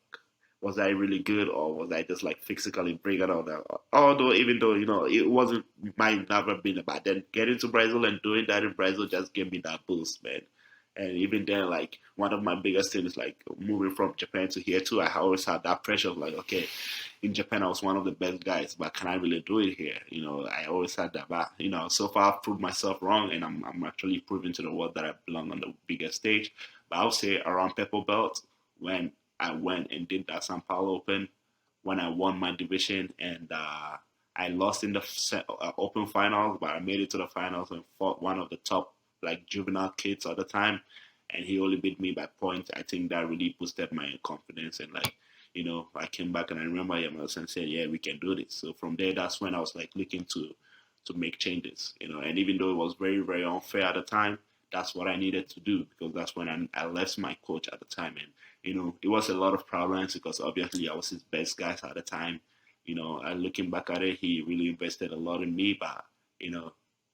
[SPEAKER 4] was I really good, or was I just like physically bringing out that? Although, even though it wasn't, might never been about. Then getting to Brazil and doing that in Brazil just gave me that boost, man. And even then, like one of my biggest things, like moving from Japan to here too, I always had that pressure of like, okay, in Japan I was one of the best guys, but can I really do it here? I always had that, but so far I've proved myself wrong, and I'm actually proving to the world that I belong on the biggest stage. But I would say around purple belt, when I went and did that São Paulo Open, when I won my division, and I lost in the Open finals, but I made it to the finals and fought one of the top like juvenile kids at the time, and he only beat me by points. I think that really boosted my confidence, and like I came back and I remember Yamada said, "Yeah, we can do this." So from there, that's when I was like looking to make changes, And even though it was very very unfair at the time, that's what I needed to do, because that's when I left my coach at the time, and it was a lot of problems, because obviously I was his best guys at the time. And looking back at it, he really invested a lot in me, but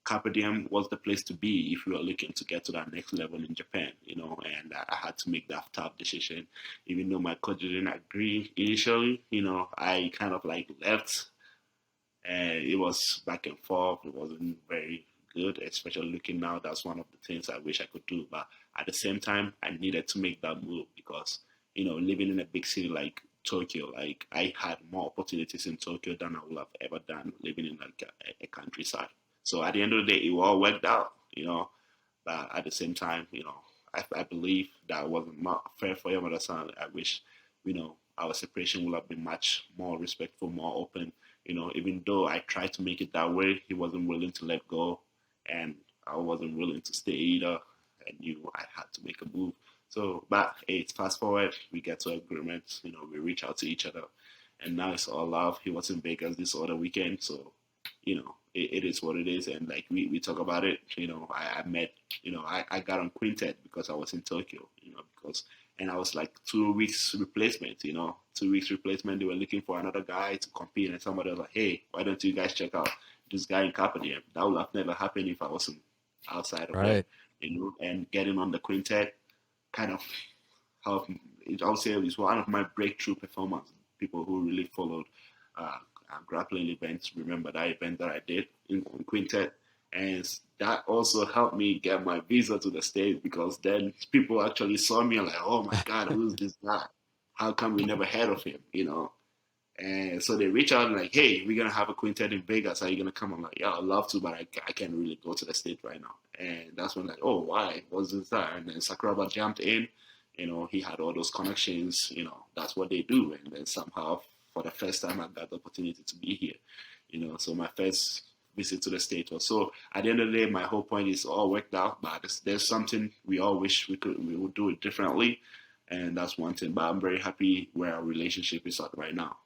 [SPEAKER 4] Carpe Diem was the place to be if you were looking to get to that next level in Japan, and I had to make that tough decision. Even though my coach didn't agree initially, I kind of like left, and it was back and forth. It wasn't very good, especially looking now. That's one of the things I wish I could do. But at the same time, I needed to make that move, because living in a big city like Tokyo, like I had more opportunities in Tokyo than I would have ever done living in like a countryside. So at the end of the day, it all worked out. But at the same time, I believe that wasn't not fair for your mother son. I wish, our separation would have been much more respectful, more open. Even though I tried to make it that way, he wasn't willing to let go, and I wasn't willing to stay either. I knew I had to make a move. So, but hey, it's fast forward. We get to agreement. We reach out to each other, and now it's all love. He was in Vegas this other weekend, so it is what it is. And like we talk about it. I met. I got on Quintet because I was in Tokyo. And I was like 2 weeks replacement. 2 weeks replacement. They were looking for another guy to compete, and somebody was like, "Hey, why don't you guys check out this guy in Carpe Diem?" That would have never happened if I wasn't outside of
[SPEAKER 2] Right.
[SPEAKER 4] it. And getting on the Quintet kind of helped. I would say it was one of my breakthrough performances. People who really followed grappling events remember that event that I did in Quintet, and that also helped me get my visa to the States, because then people actually saw me and like, oh my God, who's this guy? How come we never heard of him? And so they reach out and like, hey, we're gonna have a Quintet in Vegas. Are you gonna come? I'm like, yeah, I'd love to, but I can't really go to the States right now. And that's when like, oh, why? What's this that? And then Sakuraba jumped in. He had all those connections. That's what they do. And then somehow, for the first time, I got the opportunity to be here. So my first visit to the States was, so at the end of the day, my whole point is all worked out, but there's something we all wish we would do it differently, and that's one thing. But I'm very happy where our relationship is at right now.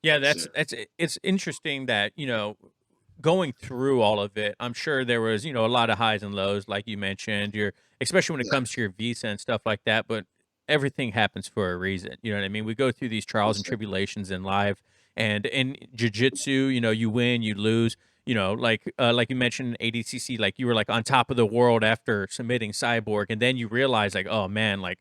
[SPEAKER 1] Yeah,
[SPEAKER 4] So,
[SPEAKER 1] it's interesting that, going through all of it, I'm sure there was, a lot of highs and lows, like you mentioned, especially when it
[SPEAKER 4] yeah,
[SPEAKER 1] comes to your visa and stuff like that, but everything happens for a reason. You know what I mean? We go through these trials and
[SPEAKER 4] yes, sir.
[SPEAKER 1] tribulations in life, and in jiu-jitsu, you win, you lose, like you mentioned in ADCC, like you were like on top of the world after submitting Cyborg, and then you realize like, oh man, like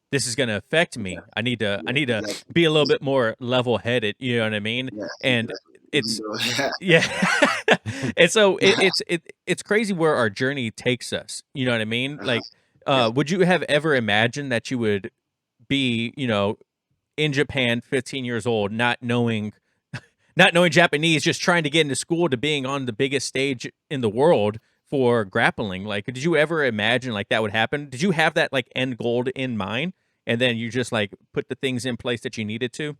[SPEAKER 1] this is going to affect me. I
[SPEAKER 4] Yeah,
[SPEAKER 1] need to
[SPEAKER 4] exactly.
[SPEAKER 1] be a little bit more level-headed, you know what I mean?
[SPEAKER 4] Yes,
[SPEAKER 1] And
[SPEAKER 4] exactly. Even
[SPEAKER 1] it's
[SPEAKER 4] though,
[SPEAKER 1] yeah. And so it's crazy where our journey takes us. You know what I mean?
[SPEAKER 4] uh-huh.
[SPEAKER 1] Like
[SPEAKER 4] Yeah.
[SPEAKER 1] would you have ever imagined that you would be, in Japan 15 years old, not knowing Japanese, just trying to get into school, to being on the biggest stage in the world for grappling? Like, did you ever imagine like that would happen? Did you have that like end goal in mind, and then you just like put the things in place that you needed to?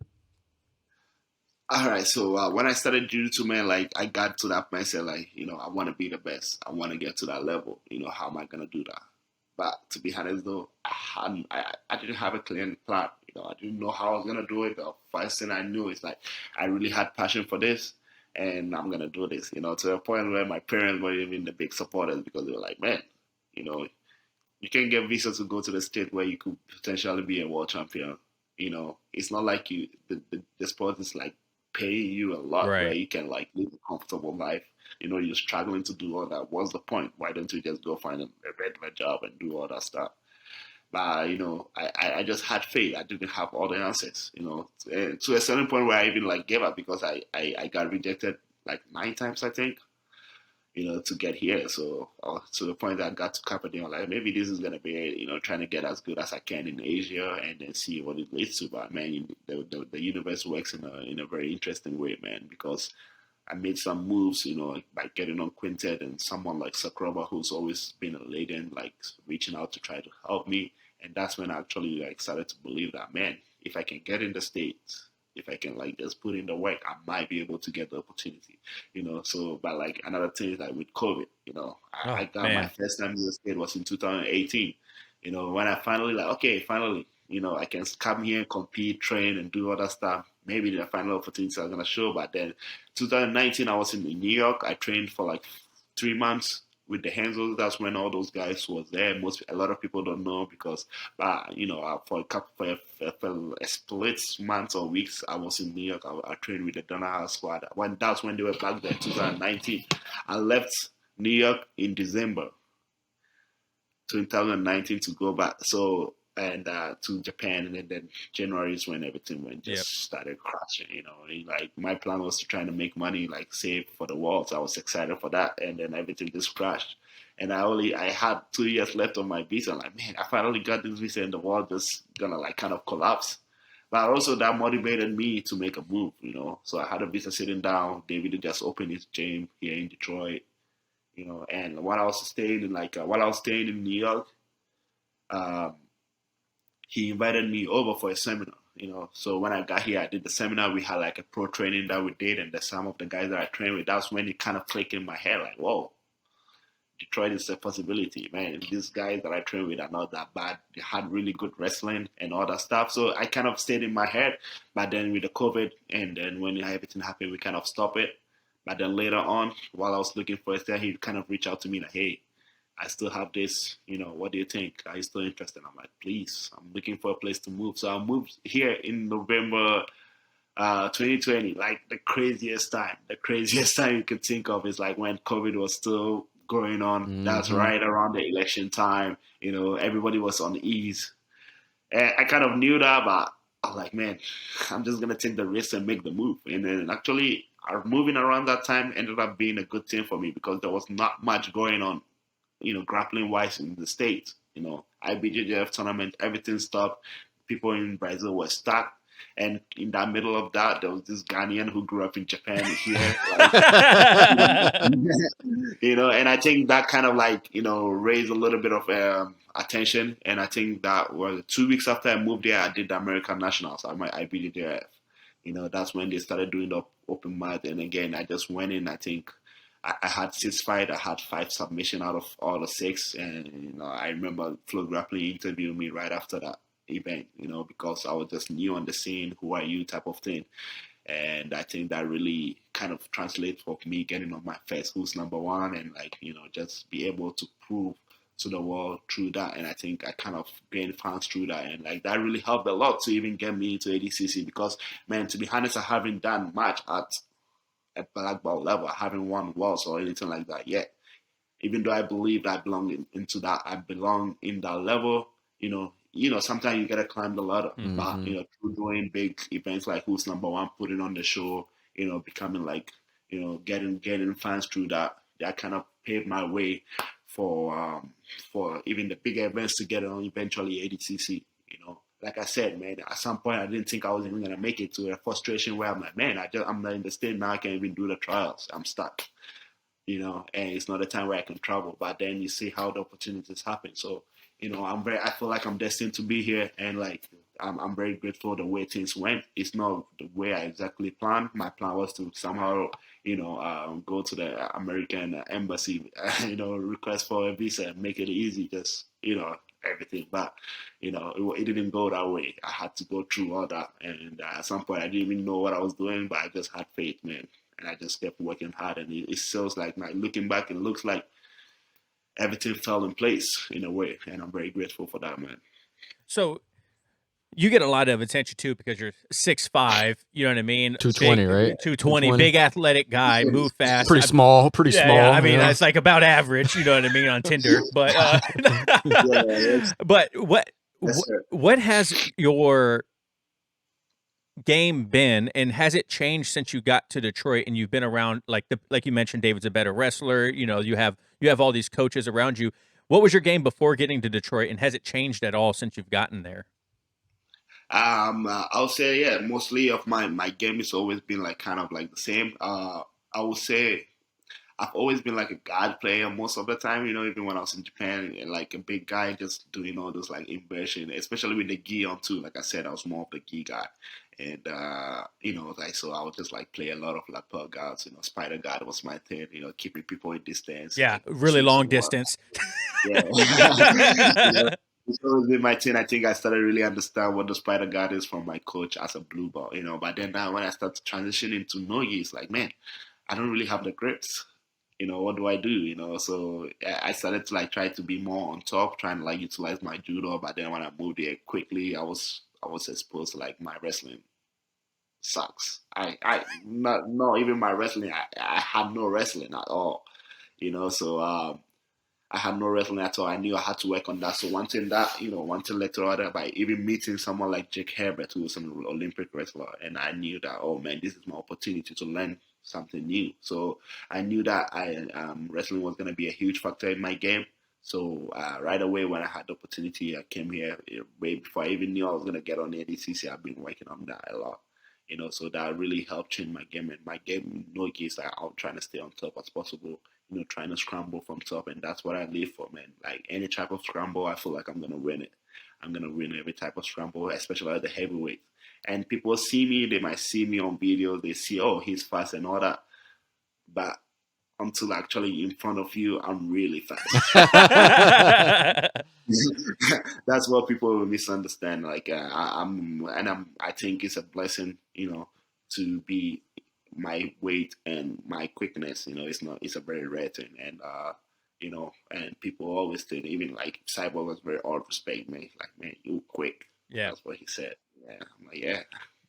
[SPEAKER 4] All right. So when I started jiu-jitsu, man, like I got to that mindset, like I want to be the best. I want to get to that level. How am I gonna do that? But to be honest, though, I didn't have a clear plan. I didn't know how I was gonna do it. The first thing I knew is like I really had passion for this, and I'm gonna do this. To a point where my parents were even the big supporters, because they were like, man, you know, you can get visa to go to the state where you could potentially be a world champion. It's not like the sport is like paying you a lot where
[SPEAKER 1] Right.
[SPEAKER 4] you can like live a comfortable life. You're struggling to do all that. What's the point? Why don't you just go find a regular job and do all that stuff? But I just had faith. I didn't have all the answers. And to a certain point where I even like gave up, because I got rejected like 9 times, I think, to get here. So to the point that I got to Carpe Diem, like maybe this is gonna be it, trying to get as good as I can in Asia and then see what it leads to. But man, the universe works in a very interesting way, man, because I made some moves, by getting on Quintet, and someone like Sakuraba, who's always been a lady, like reaching out to try to help me. And that's when I actually like started to believe that, man, if I can get in the States, if I can like just put in the work, I might be able to get the opportunity. So, but like another thing is like with COVID, I
[SPEAKER 1] Oh
[SPEAKER 4] got my
[SPEAKER 1] man.
[SPEAKER 4] first time in the States was in 2018. When I finally like, okay, finally, I can come here and compete, train, and do other stuff. Maybe the final opportunities are gonna show. But then, 2019, I was in New York. I trained for like 3 months with the Henzels. That's when all those guys was there. A lot of people don't know, because, for a couple for a split months or weeks, I was in New York. I trained with the Donahue squad. That's when they were back there, 2019. I left New York in December 2019 to go back. So and to Japan, and then January is when everything went started crashing. Like my plan was to try to make money, like save for the world. So I was excited for that, and then everything just crashed. And I had 2 years left on my visa. I'm like, man, I finally got this visa, and the world just gonna like kind of collapse. But also that motivated me to make a move. So I had a visa sitting down. David just opened his gym here in Detroit. And while I was staying in New York, he invited me over for a seminar. So when I got here, I did the seminar. We had like a pro training that we did, and some of the guys that I trained with, that's when it kind of clicked in my head, like, whoa, Detroit is a possibility, man. These guys that I train with are not that bad. They had really good wrestling and all that stuff. So I kind of stayed in my head. But then with the COVID, and then when everything happened, we kind of stopped it. But then later on, while I was looking for a stay, he kind of reached out to me like, hey, I still have this, what do you think? Are you still interested? I'm like, please, I'm looking for a place to move. So I moved here in November 2020, like the craziest time you could think of is like when COVID was still going on. Mm-hmm. That's right around the election time. Everybody was on ease. And I kind of knew that, but I was like, man, I'm just going to take the risk and make the move. And then actually, moving around that time ended up being a good thing for me because there was not much going on, grappling-wise in the States. IBJJF tournament, everything stopped. People in Brazil were stuck. And in the middle of that, there was this Ghanaian who grew up in Japan here. And I think that kind of raised a little bit of attention. And I think that was 2 weeks after I moved there, I did the American Nationals at my IBJJF. That's when they started doing the open mat. And again, I just went in. I think I had 6 fights. I had 5 submissions out of all the 6. And, I remember Flow Grappling interviewed me right after that event, because I was just new on the scene, who are you type of thing. And I think that really kind of translates for me getting on my first Who's Number One and just be able to prove to the world through that. And I think I kind of gained fans through that. And that really helped a lot to even get me into ADCC because, man, to be honest, I haven't done much at black belt level. I haven't won worlds or anything like that yet. Even though I believe I belong into that, I belong in that level, sometimes you gotta climb the ladder. Mm-hmm. But through doing big events like Who's Number One, putting on the show, becoming getting fans through that kind of paved my way for even the bigger events to get on eventually ADCC. Like I said, man, at some point I didn't think I was even gonna make it, to a frustration where I'm like, man, I'm not in the state now. I can't even do the trials. I'm stuck. And it's not a time where I can travel. But then you see how the opportunities happen. So. I feel like I'm destined to be here, and I'm very grateful the way things went. It's not the way I exactly planned. My plan was to somehow, go to the American embassy, request for a visa and make it easy, just, everything. But, it didn't go that way. I had to go through all that. And at some point, I didn't even know what I was doing, but I just had faith, man. And I just kept working hard. And it feels like, looking back, it looks like everything fell in place in a way, and I'm very grateful for that, man.
[SPEAKER 1] So you get a lot of attention too because you're 6'5", you know what I mean?
[SPEAKER 3] 220, right?
[SPEAKER 1] 220, big athletic guy, move fast.
[SPEAKER 3] Pretty small.
[SPEAKER 1] Yeah, I mean, that's like about average, you know what I mean, on Tinder. But but what has your game been, and has it changed since you got to Detroit and you've been around, like you mentioned, David's a better wrestler, you have all these coaches around you. What was your game before getting to Detroit, and has it changed at all since you've gotten there?
[SPEAKER 4] I'll say, yeah, mostly of my game has always been kind of the same. I would say I've always been a guard player most of the time, even when I was in Japan, a big guy just doing all those inversion, especially with the gi on too. Like I said, I was more of the gi guy. And, so I would just play a lot of lapel guards, spider guard was my thing, keeping people in distance.
[SPEAKER 1] Yeah, really long distance.
[SPEAKER 4] Yeah. It's always been my thing. I think I started really understand what the spider guard is from my coach as a blue belt, but then now when I start to transition into nogi, it's man, I don't really have the grips. What do I do? So I started to try to be more on top, trying to utilize my judo. But then when I moved here quickly, I was exposed to my wrestling sucks. Not even my wrestling. I had no wrestling at all. So I had no wrestling at all. I knew I had to work on that. So one thing led to the other by even meeting someone like Jake Herbert, who was an Olympic wrestler. And I knew that, oh man, this is my opportunity to learn something new. So I knew that wrestling was going to be a huge factor in my game. So right away when I had the opportunity, I came here way before I even knew I was going to get on the ADCC. I've been working on that a lot. So that really helped change my game. And my game, in no case, I'm trying to stay on top as possible, trying to scramble from top. And that's what I live for, man. Like any type of scramble, I feel like I'm going to win it. I'm going to win every type of scramble, especially at the heavyweight. And people see me, they might see me on video, they see, oh, he's fast and all that. But until actually in front of you, I'm really fast. That's what people misunderstand. Like I think it's a blessing, to be my weight and my quickness. It's a very rare thing, and and people always think, even like Cyborg was very all respect, man. Like, man, you quick.
[SPEAKER 1] Yeah,
[SPEAKER 4] that's what he said. Yeah, I'm like, yeah.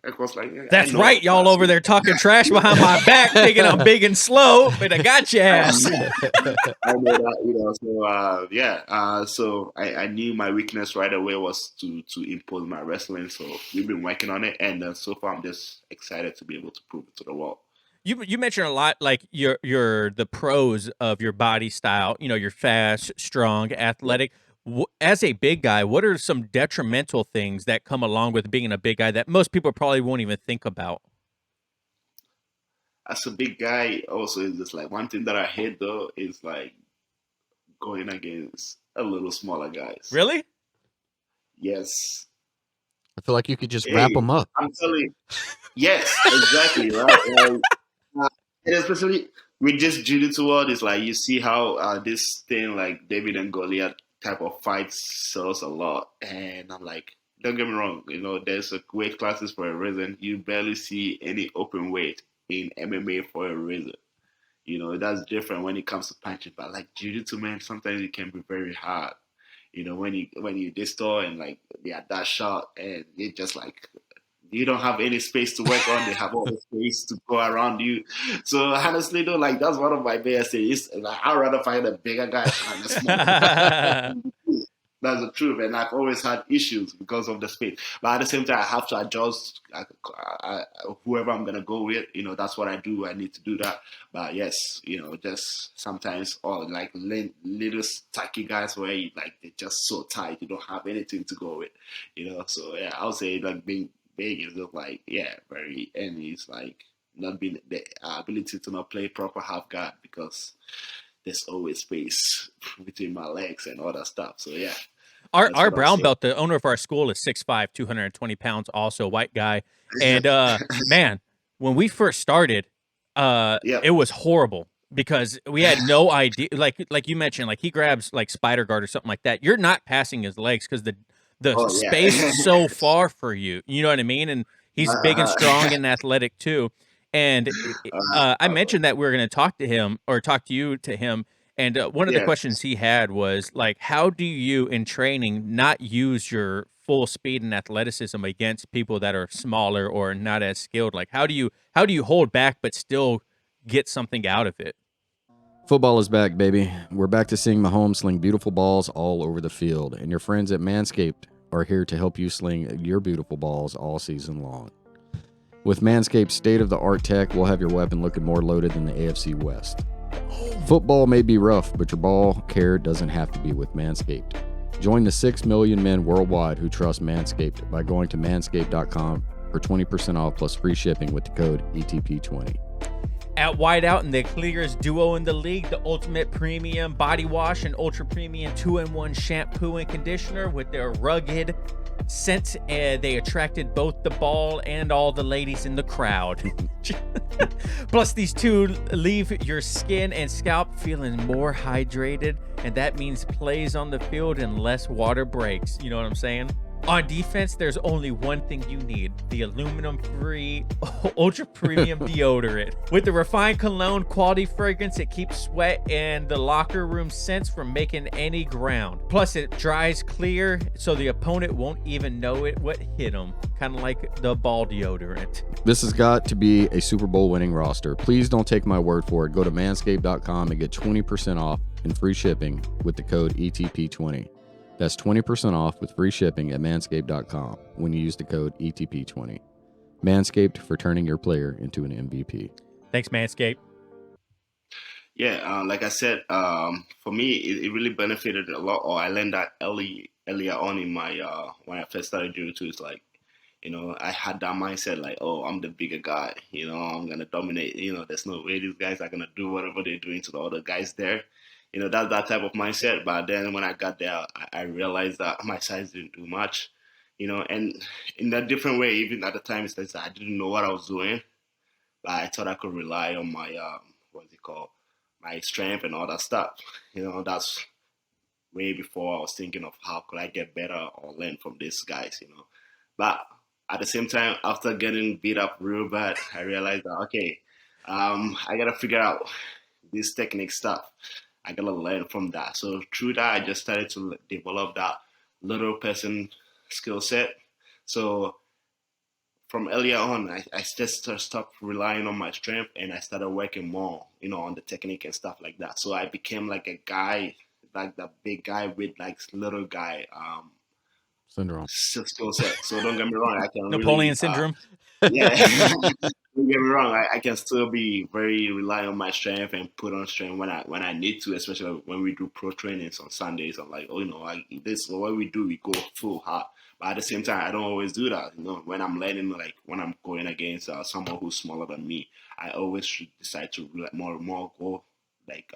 [SPEAKER 4] Of course, like,
[SPEAKER 1] that's right. Y'all over there talking trash behind my back, thinking I'm big and slow, but I got your ass.
[SPEAKER 4] I know that, So so I knew my weakness right away was to impose my wrestling. So we've been working on it, and so far I'm just excited to be able to prove it to the world.
[SPEAKER 1] You mentioned a lot, like you're the pros of your body style. You're fast, strong, athletic. As a big guy, what are some detrimental things that come along with being a big guy that most people probably won't even think about?
[SPEAKER 4] As a big guy, also, is just like one thing that I hate though is like going against a little smaller guys.
[SPEAKER 1] Really?
[SPEAKER 4] Yes.
[SPEAKER 3] I feel like you could just wrap them up.
[SPEAKER 4] I'm telling you. Yes, exactly, right? And especially with this jiu-jitsu world, it's like you see how this thing like David and Goliath type of fights sells a lot, and I'm like, don't get me wrong, there's a weight classes for a reason. You barely see any open weight in MMA for a reason. That's different when it comes to punching, but like jiu-jitsu, man, sometimes it can be very hard. When you distort and like that shot, and it just like you don't have any space to work on. They have all the space to go around you. So honestly, though, like that's one of my biggest things. Like, I'd rather find a bigger guy than a smaller. That's the truth, and I've always had issues because of the space. But at the same time, I have to adjust whoever I'm gonna go with. That's what I do. I need to do that. But yes, just sometimes, like little tacky guys where they're just so tight, you don't have anything to go with. So yeah, I would say like being big is just like very, and it's like not being the ability to not play proper half guard because there's always space between my legs and all that stuff. So yeah.
[SPEAKER 1] Our brown belt, the owner of our school, is 6'5", 220 pounds, also a white guy. And man, when we first started, it was horrible because we had no idea. Like you mentioned, like he grabs like spider guard or something like that. You're not passing his legs because the space is so far for you. You know what I mean? And he's big and strong and athletic too. And I mentioned that we were going to talk to him or talk to you to him. And one of the questions he had was like, how do you in training not use your full speed and athleticism against people that are smaller or not as skilled? Like, how do you hold back but still get something out of it?
[SPEAKER 2] Football is back, baby. We're back to seeing Mahomes sling beautiful balls all over the field. And your friends at Manscaped are here to help you sling your beautiful balls all season long. With Manscaped's state-of-the-art tech, we'll have your weapon looking more loaded than the AFC West. Football may be rough, but your ball care doesn't have to be with Manscaped. Join the 6 million men worldwide who trust Manscaped by going to manscaped.com for 20% off plus free shipping with the code ETP20.
[SPEAKER 1] At Whiteout and the clearest duo in the league, the ultimate premium body wash and ultra premium 2-in-1 shampoo and conditioner with their rugged scent. They attracted both the ball and all the ladies in the crowd. Plus, these two leave your skin and scalp feeling more hydrated, and that means plays on the field and less water breaks. You know what I'm saying? On defense, there's only one thing you need: the aluminum-free, ultra-premium deodorant. With the refined cologne quality fragrance, it keeps sweat and the locker room scents from making any ground. Plus, it dries clear, so the opponent won't even know what hit them. Kind of like the ball deodorant.
[SPEAKER 2] This has got to be a Super Bowl winning roster. Please don't take my word for it. Go to manscaped.com and get 20% off and free shipping with the code ETP20. That's 20% off with free shipping at manscaped.com when you use the code ETP20. Manscaped, for turning your player into an MVP.
[SPEAKER 1] Thanks, Manscaped.
[SPEAKER 4] Yeah, like I said, for me, it really benefited a lot. Or I learned that earlier on in my when I first started jiu-jitsu. It's like, I had that mindset like, oh, I'm the bigger guy. I'm gonna dominate. There's no way these guys are gonna do whatever they're doing to the other guys there. That's that type of mindset. But then when I got there, I realized that my size didn't do much. And in a different way, even at the time, it's like I didn't know what I was doing, but I thought I could rely on my what's it called, my strength and all that stuff. That's way before I was thinking of how could I get better or learn from these guys. But at the same time, after getting beat up real bad, I realized that okay, I gotta figure out this technique stuff. I gotta learn from that. So through that, I just started to develop that little person skill set. So from earlier on, I just stopped relying on my strength and I started working more, on the technique and stuff like that. So I became like a guy, like the big guy with like little guy
[SPEAKER 2] Syndrome.
[SPEAKER 4] skill set. So don't get me wrong, I can
[SPEAKER 1] Napoleon
[SPEAKER 4] really,
[SPEAKER 1] syndrome.
[SPEAKER 4] yeah. Don't get me wrong, I can still be very rely on my strength and put on strength when I need to, especially when we do pro trainings on Sundays. I'm like, this what we do, we go full hard. But at the same time, I don't always do that. When I'm learning, like when I'm going against someone who's smaller than me, I always decide to more and more go like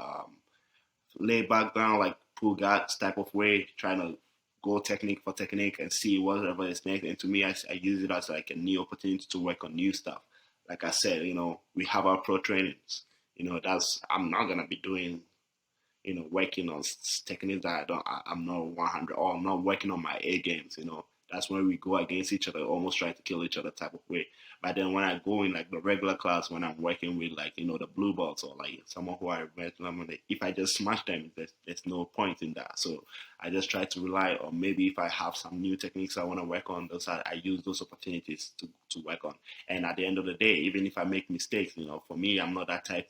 [SPEAKER 4] lay back down, like pull guards type of way, trying to go technique for technique and see whatever is next. And to me, I use it as like a new opportunity to work on new stuff. Like I said, we have our pro trainings. I'm not gonna be doing, working on techniques that I'm not 100 or I'm not working on my A games. That's when we go against each other, almost try to kill each other type of way. But then when I go in like the regular class, when I'm working with like the blue belts or like someone who I recommend, if I just smash them, there's no point in that. So I just try to rely on maybe if I have some new techniques I want to work on, I use those opportunities to work on. And at the end of the day, even if I make mistakes, for me, I'm not that type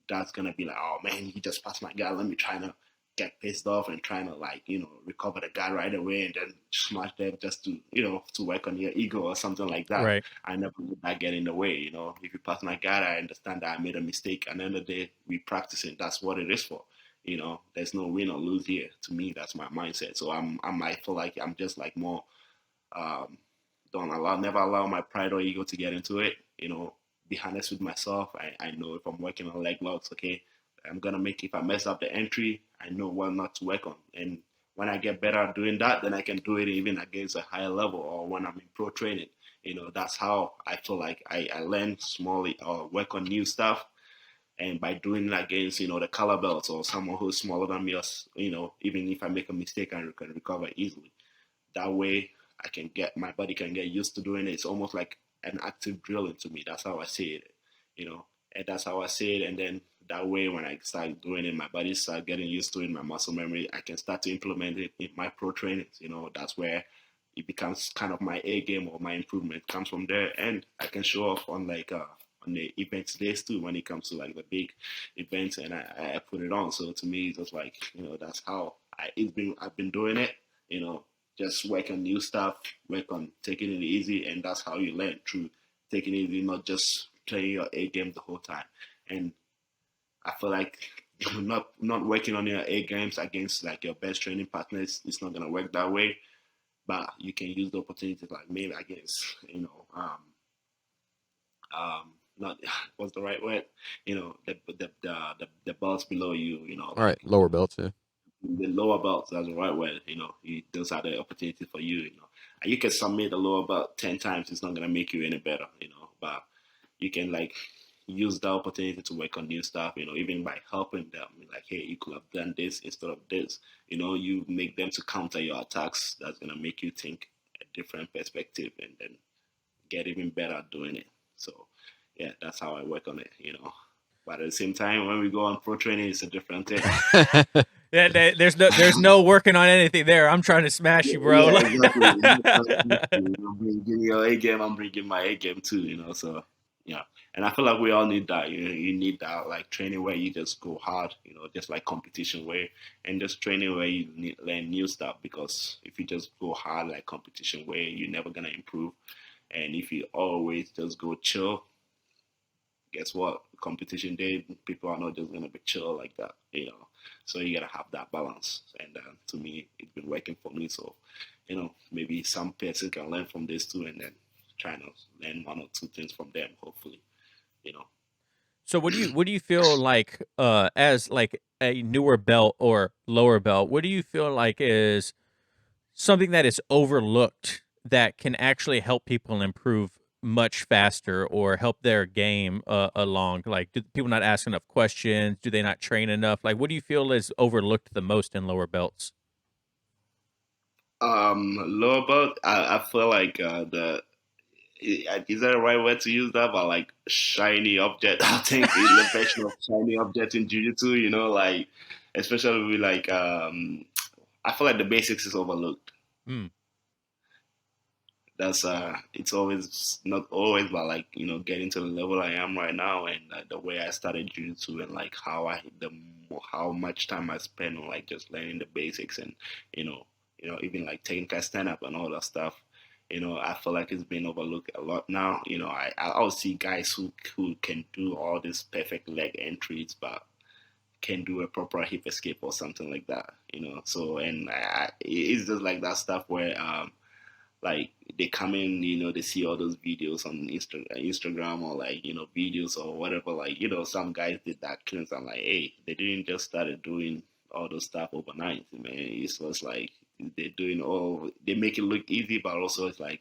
[SPEAKER 4] that's gonna be like, oh man, he just passed my guy. Let me try to get pissed off and trying to like, recover the guy right away and then smash them just to, to work on your ego or something like that.
[SPEAKER 1] Right.
[SPEAKER 4] I never let that get in the way. If you pass my guy, I understand that I made a mistake. At the end of the day, we practicing. That's what it is for. There's no win or lose here. To me, that's my mindset. So I feel like I'm just like more, never allow my pride or ego to get into it. Be honest with myself. I know if I'm working on leg locks, okay, I'm gonna if I mess up the entry, I know what not to work on. And when I get better at doing that, then I can do it even against a higher level or when I'm in pro training. That's how I feel like I learn small or work on new stuff. And by doing it against, the color belts or someone who's smaller than me, or, even if I make a mistake, I can recover easily. That way my body can get used to doing it. It's almost like an active drilling to me. That's how I see it, and that's how I see it. And then that way, when I start doing it, my body start getting used to it, my muscle memory, I can start to implement it in my pro trainings. That's where it becomes kind of my A game or my improvement comes from there. And I can show off on like, on the events days too, when it comes to like the big events and I put it on. So to me, it's just like, that's how I've been doing it, just work on new stuff, work on taking it easy, and that's how you learn through taking it easy, not just playing your A game the whole time. And I feel like not working on your A games against like your best training partners, it's not gonna work that way. But you can use the opportunities like maybe against, not what's the right word, the belts below you,
[SPEAKER 2] All right, lower belts, yeah.
[SPEAKER 4] The lower belts, that's the right word, those are the opportunities for you, And you can submit the lower belt 10 times, it's not going to make you any better, but you can like use the opportunity to work on new stuff, even by helping them, like, hey, you could have done this instead of this, you make them to counter your attacks. That's going to make you think different perspective and then get even better at doing it. So yeah, that's how I work on it, But at the same time, when we go on pro training, it's a different thing.
[SPEAKER 1] Yeah, there's no working on anything there. I'm trying to smash you, bro.
[SPEAKER 4] Yeah, exactly. Bringing your A game, I'm bringing my A game too, So yeah, and I feel like we all need that. You need that like training where you just go hard, just like competition way, and just training where you learn new stuff. Because if you just go hard like competition way, you're never gonna improve. And if you always just go chill, guess what? Competition day, people are not just gonna be chill like that. So you gotta have that balance. And to me, it's been working for me. So, maybe some person can learn from this too, and then try to learn one or two things from them. Hopefully.
[SPEAKER 1] So what do you feel like as like a newer belt or lower belt, what do you feel like is something that is overlooked that can actually help people improve much faster or help their game along? Like, do people not ask enough questions? Do they not train enough? Like, what do you feel is overlooked the most in lower belts?
[SPEAKER 4] Lower belt, I feel like is that the right word to use that? But like shiny object, I think the version of shiny object in jiu-jitsu, like especially with like I feel like the basics is overlooked.
[SPEAKER 1] Mm.
[SPEAKER 4] That's it's always not always, but like getting to the level I am right now, and the way I started jiu-jitsu, and like how much time I spend on like just learning the basics, and even like technical stand up and all that stuff. I feel like it's been overlooked a lot now. I'll see guys who can do all these perfect leg entries, but can do a proper hip escape or something like that. So and it's just like that stuff where like they come in, they see all those videos on Instagram or like, videos or whatever. Like, some guys did that cleanse. I'm like, hey, they didn't just started doing all those stuff overnight, man. It's just like they make it look easy, but also it's like,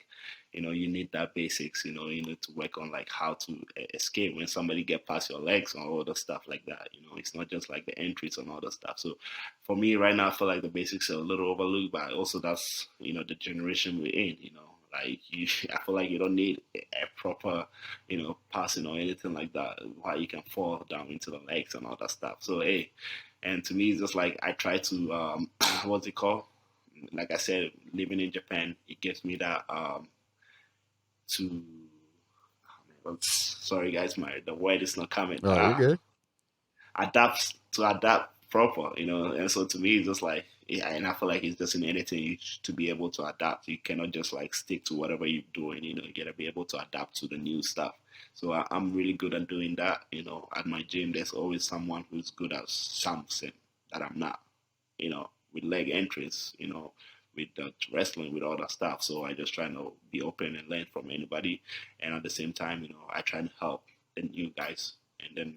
[SPEAKER 4] you need that basics, you need to work on like how to escape when somebody get past your legs and all the stuff like that. It's not just like the entries and all the stuff. So for me right now, I feel like the basics are a little overlooked, but also that's, the generation we're in, like I feel like you don't need a proper, passing or anything like that. Why you can fall down into the legs and all that stuff. So, hey, and to me, it's just like I try to, what's it called? Like I said, living in Japan, it gives me that, sorry guys, the word is not coming.
[SPEAKER 2] Oh, you're good.
[SPEAKER 4] Adapt proper, and so to me it's just like, yeah, and I feel like it's just in anything to be able to adapt. You cannot just like stick to whatever you're doing, you gotta be able to adapt to the new stuff. So I'm really good at doing that. At my gym there's always someone who's good at something that I'm not, with leg entries, with wrestling, with all that stuff. So I just try to be open and learn from anybody. And at the same time, I try to help the new guys. And then,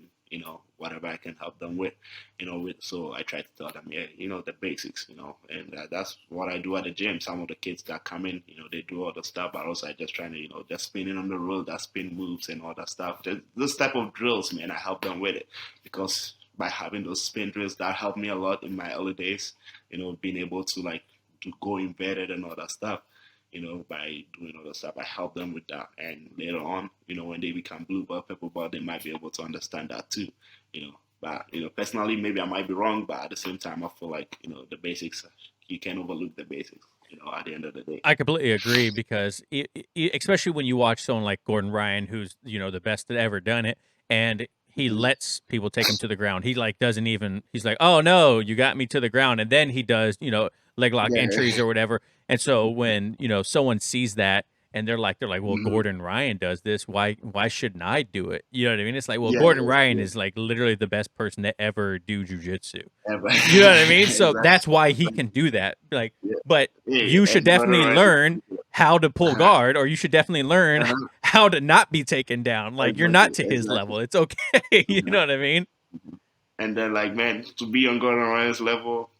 [SPEAKER 4] whatever I can help them with, so I try to tell them, yeah, the basics, and that's what I do at the gym. Some of the kids that come in, they do all the stuff, but also I just try to, just spinning on the road, that spin moves and all that stuff. Those type of drills, man, I help them with it because by having those spin drills, that helped me a lot in my early days, being able to like, to go embedded and all that stuff, by doing all that stuff. I help them with that. And later on, when they become blue belt, purple belt, they might be able to understand that too, But, personally, maybe I might be wrong, but at the same time, I feel like, the basics, you can't overlook the basics, at the end of the day.
[SPEAKER 1] I completely agree because especially when you watch someone like Gordon Ryan, who's, the best that ever done it, and he lets people take him to the ground. He like doesn't even, he's like, oh no, you got me to the ground. And then he does, leg lock entries or whatever. And so when, someone sees that and they're like, well, Gordon Ryan does this. Why shouldn't I do it? You know what I mean? It's like, well, Gordon Ryan is like literally the best person to ever do jujitsu. You know what I mean? So that's why he can do that. Like, but you should definitely learn how to pull guard, or you should definitely learn how to not be taken down. Like, you're not to his level. It's okay. You know what I mean?
[SPEAKER 4] And then, like, man, to be on Gordon Ryan's level,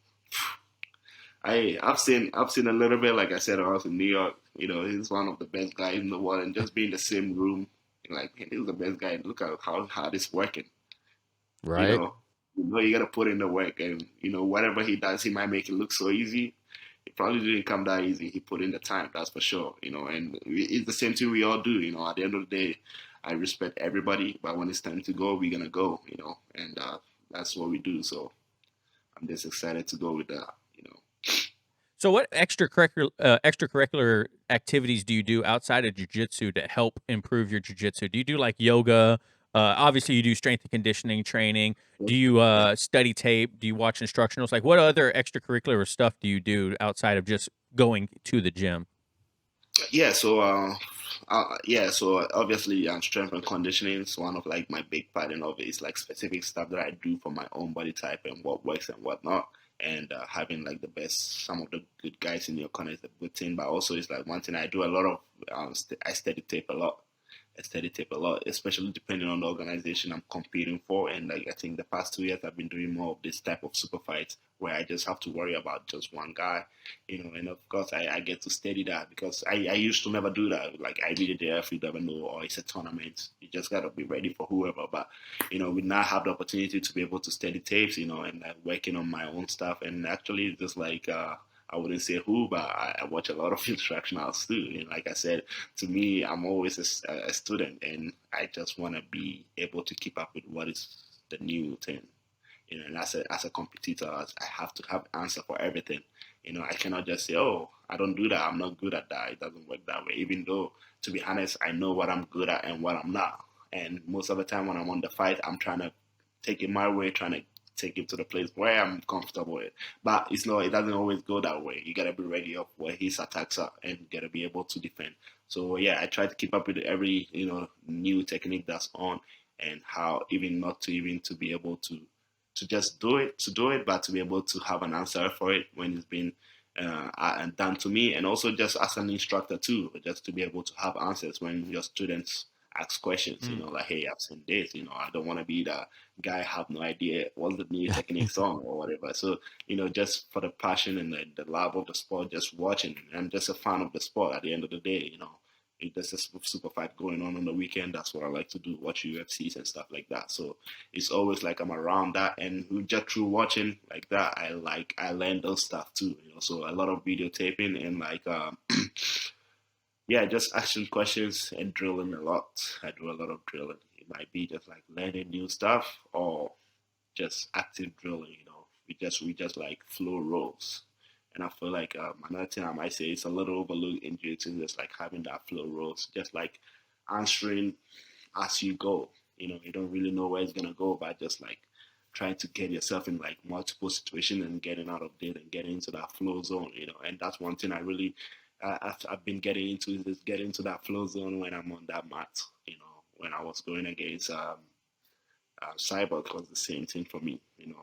[SPEAKER 4] I've seen a little bit. Like I said, I was in New York. He's one of the best guys in the world, and just be in the same room, like, man, he's the best guy. Look at how hard it's working.
[SPEAKER 2] Right.
[SPEAKER 4] You gotta put in the work, and whatever he does, he might make it look so easy. it probably didn't come that easy. He put in the time, that's for sure, and it's the same thing we all do, at the end of the day, I respect everybody, but when it's time to go, we're going to go, and that's what we do. So I'm just excited to go with that.
[SPEAKER 1] So, what extracurricular activities do you do outside of jiu-jitsu to help improve your jiu-jitsu? Do you do like yoga? Obviously, you do strength and conditioning training. Do you study tape? Do you watch instructionals? Like, what other extracurricular stuff do you do outside of just going to the gym?
[SPEAKER 4] Yeah, so obviously, strength and conditioning is one of like my big part of it. It's like specific stuff that I do for my own body type and what works and what not. And having like the best, some of the good guys in your corner is a good thing. But also, it's like one thing I do a lot of. I study tape a lot. I study tape a lot, especially depending on the organization I'm competing for. And like I think the past 2 years I've been doing more of this type of super fights where I just have to worry about just one guy, and of course I get to study that because I used to never do that. Like I really did if you never know or it's a tournament. You just gotta be ready for whoever. But we now have the opportunity to be able to study tapes, and working on my own stuff and actually just like I wouldn't say who, but I watch a lot of instructionals too. And like I said, to me, I'm always a student, and I just want to be able to keep up with what is the new thing. And as a competitor, I have to have answer for everything. I cannot just say, oh, I don't do that. I'm not good at that. It doesn't work that way. Even though, to be honest, I know what I'm good at and what I'm not. And most of the time when I'm on the fight, I'm trying to take it my way, trying to take it to the place where I'm comfortable with. But it doesn't always go that way. You gotta be ready of where his attacks are and you gotta be able to defend. So yeah, I try to keep up with every, new technique that's on and how even not to even to be able to just do it, but to be able to have an answer for it when it's been done to me, and also just as an instructor too, just to be able to have answers when your students ask questions. Like, hey, I've seen this. I don't want to be the guy have no idea what's the new techniques on or whatever. So just for the passion and the love of the sport, just watching. I'm just a fan of the sport. At the end of the day, if there's a super fight going on the weekend, that's what I like to do, watch UFCs and stuff like that. So it's always like I'm around that, and just through watching like that, I learn those stuff too. So a lot of videotaping and like yeah, just asking questions and drilling a lot. I do a lot of drilling. It might be just like learning new stuff or just active drilling. We just like flow rolls. And I feel like another thing I might say is a little overlooked in jiu-jitsu, just like having that flow rolls, just like answering as you go. You don't really know where it's gonna go, but just like trying to get yourself in like multiple situations and getting out of it and getting into that flow zone. And that's one thing I really I've been getting into is just getting into that flow zone when I'm on that mat. When I was going against Cyborg was the same thing for me.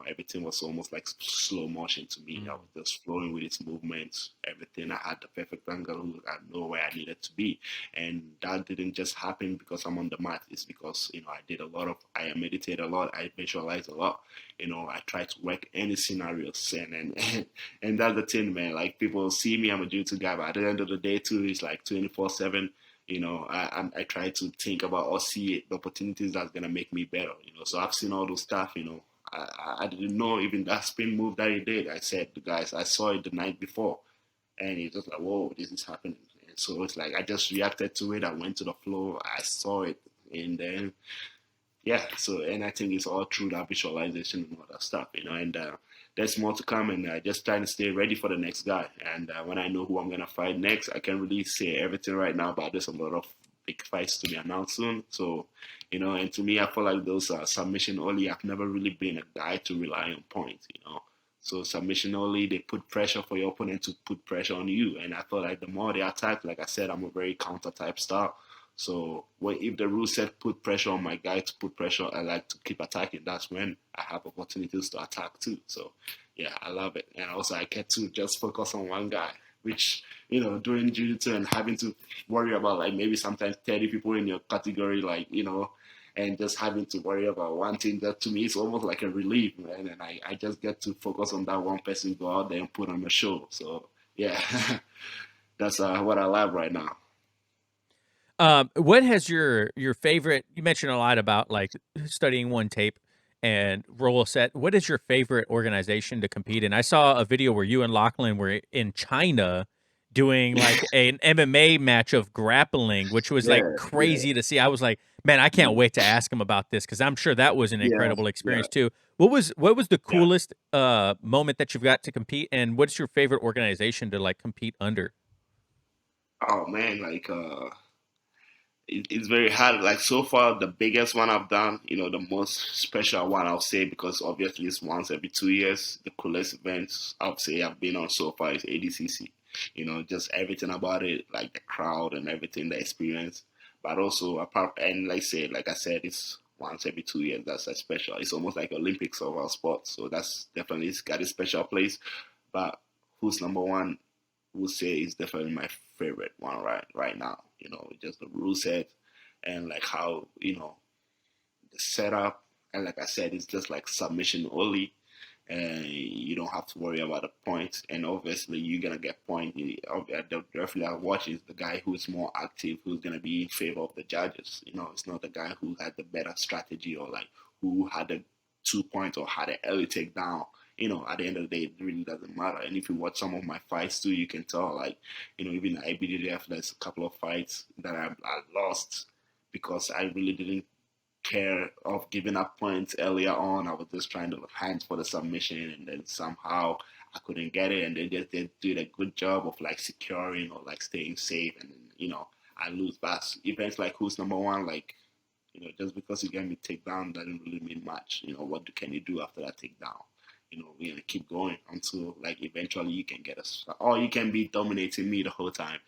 [SPEAKER 4] Everything was almost like slow motion to me. I was just flowing with its movements, everything. I had the perfect angle. I know where I needed to be. And that didn't just happen because I'm on the mat. It's because, I meditate a lot. I visualize a lot. I try to work any scenarios. And that's the thing, man. Like people see me, I'm a jiu-jitsu guy, but at the end of the day too, it's like 24/7. I try to think about or see the opportunities that's gonna make me better. So I've seen all those stuff. I didn't know even that spin move that he did. I said, guys, I saw it the night before, and it's just like, whoa, this is happening. And so it's like I just reacted to it. I went to the floor, I saw it, and then yeah. So and I think it's all through that visualization and all that stuff, and there's more to come, and just trying to stay ready for the next guy. And when I know who I'm gonna fight next, I can't really say everything right now, but there's a lot of big fights to be announced soon. So, and to me, I feel like those are submission only. I've never really been a guy to rely on points. So submission only, they put pressure for your opponent to put pressure on you. And I feel like the more they attack, like I said, I'm a very counter type style. So if the rule set put pressure on my guy to put pressure, I like to keep attacking. That's when I have opportunities to attack too. So yeah, I love it. And also I get to just focus on one guy, which, doing jiu-jitsu and having to worry about like maybe sometimes 30 people in your category, like, and just having to worry about one thing, that to me is almost like a relief, man. And I just get to focus on that one person, go out there and put on a show. So yeah, that's what I love right now.
[SPEAKER 1] What has your favorite? You mentioned a lot about like studying one tape and rule set. What is your favorite organization to compete in? I saw a video where you and Lachlan were in China doing like an MMA match of grappling, which was like
[SPEAKER 4] Yeah, yeah,
[SPEAKER 1] crazy to see. I was like, man, I can't
[SPEAKER 4] mm,
[SPEAKER 1] wait to ask him about this because I'm sure that was an
[SPEAKER 4] yeah,
[SPEAKER 1] incredible
[SPEAKER 4] yeah,
[SPEAKER 1] experience too. What was the
[SPEAKER 4] yeah.
[SPEAKER 1] coolest moment that you've got to compete, and what's your favorite organization to like compete under?
[SPEAKER 4] Oh man, like it's very hard. Like so far, the biggest one I've done, the most special one I'll say, because obviously it's once every 2 years. The coolest events I'll say I've been on so far is ADCC. Just everything about it, like the crowd and everything, the experience. But also apart, and like I said, it's once every 2 years. That's a special. It's almost like Olympics of our sport. So that's definitely, it's got a special place. But who's number one? Would say is definitely my favorite one right now. Just the rule set and like how the setup, and like I said, it's just like submission only, and you don't have to worry about the points. And obviously, you're gonna get point. The referee I watch is the guy who's more active, who's gonna be in favor of the judges. It's not the guy who had the better strategy or like who had the 2 points or had an early takedown. At the end of the day, it really doesn't matter. And if you watch some of my fights too, you can tell, like, even at IBJJF, there's a couple of fights that I lost because I really didn't care of giving up points earlier on. I was just trying to hunt for the submission, and then somehow I couldn't get it, and they did a good job of like securing or like staying safe, and I lose. But events like who's number one, like just because you get me takedown doesn't really mean much. What can you do after that takedown? We're gonna keep going until like eventually you can get us, or you can be dominating me the whole time.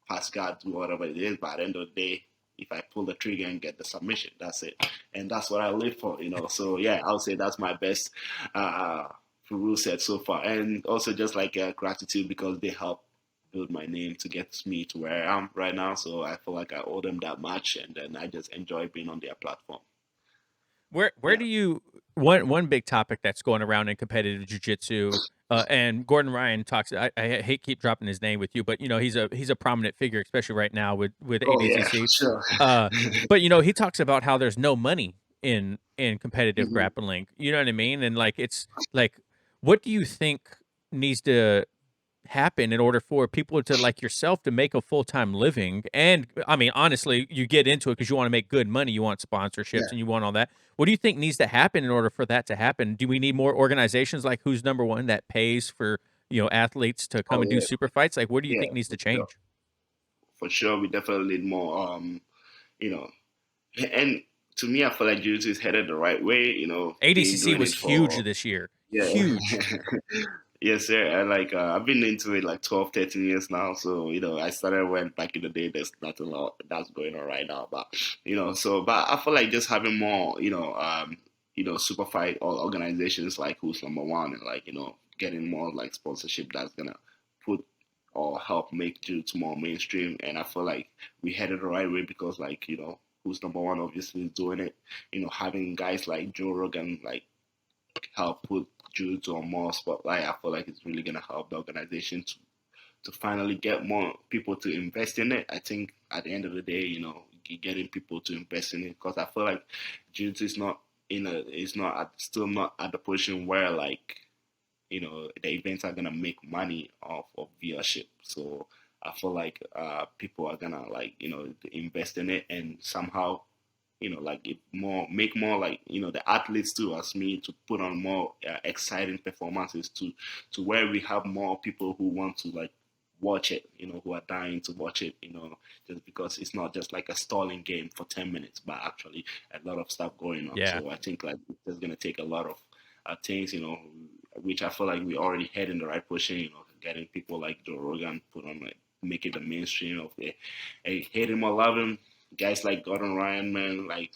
[SPEAKER 4] Pass guard, do whatever it is. But at the end of the day, if I pull the trigger and get the submission, that's it, and that's what I live for. So yeah, I would say that's my best rule set so far, and also just like gratitude because they help build my name to get me to where I am right now. So I feel like I owe them that much, and then I just enjoy being on their platform.
[SPEAKER 1] Where
[SPEAKER 4] Yeah.
[SPEAKER 1] do you one big topic that's going around in competitive jiu-jitsu, and Gordon Ryan talks. I hate keep dropping his name with you, but he's a prominent figure, especially right now with
[SPEAKER 4] Oh yeah, for
[SPEAKER 1] ADCC.
[SPEAKER 4] sure.
[SPEAKER 1] But he talks about how there's no money in competitive
[SPEAKER 4] Hmm.
[SPEAKER 1] grappling. You know what I mean? And like it's like, what do you think needs to happen in order for people to like yourself to make a full-time living? And I mean, honestly, you get into it because you want to make good money, you want sponsorships,
[SPEAKER 4] Yeah.
[SPEAKER 1] and you want all that. What do you think needs to happen in order for that to happen? Do we need more organizations like Who's Number One that pays for athletes to come
[SPEAKER 4] Oh
[SPEAKER 1] and do
[SPEAKER 4] yeah.
[SPEAKER 1] super fights? Like, what do you
[SPEAKER 4] Yeah.
[SPEAKER 1] think needs to
[SPEAKER 4] For sure.
[SPEAKER 1] change?
[SPEAKER 4] For sure, we definitely need more. You know, and to me, I feel like Jiu-Jitsu is headed the right way. Been
[SPEAKER 1] ADCC
[SPEAKER 4] doing
[SPEAKER 1] was
[SPEAKER 4] it
[SPEAKER 1] huge
[SPEAKER 4] for
[SPEAKER 1] this year,
[SPEAKER 4] yeah.
[SPEAKER 1] huge.
[SPEAKER 4] Yes, sir. And like I've been into it like 12, 13 years now. So, I started when back in the day there's nothing that's going on right now. But but I feel like just having more, super fight or organizations like Who's Number One, and like, getting more like sponsorship that's gonna put or help make Jiu-Jitsu more mainstream. And I feel like we headed the right way because like, Who's Number One obviously is doing it. Having guys like Joe Rogan like help put Jiu-Jitsu on more spotlight. I feel like it's really gonna help the organization to finally get more people to invest in it. I think at the end of the day, getting people to invest in it, because I feel like Jiu-Jitsu is not still not at the position where like the events are gonna make money off of viewership. So I feel like people are gonna like invest in it and somehow like it make more like the athletes too as me to put on more exciting performances to where we have more people who want to like watch it, who are dying to watch it, just because it's not just like a stalling game for 10 minutes, but actually a lot of stuff going on.
[SPEAKER 1] Yeah.
[SPEAKER 4] So I think like it's gonna take a lot of things, which I feel like we already head in the right position, getting people like Joe Rogan put on like make it the mainstream of the hate him or love him. Guys like Gordon Ryan, man, like,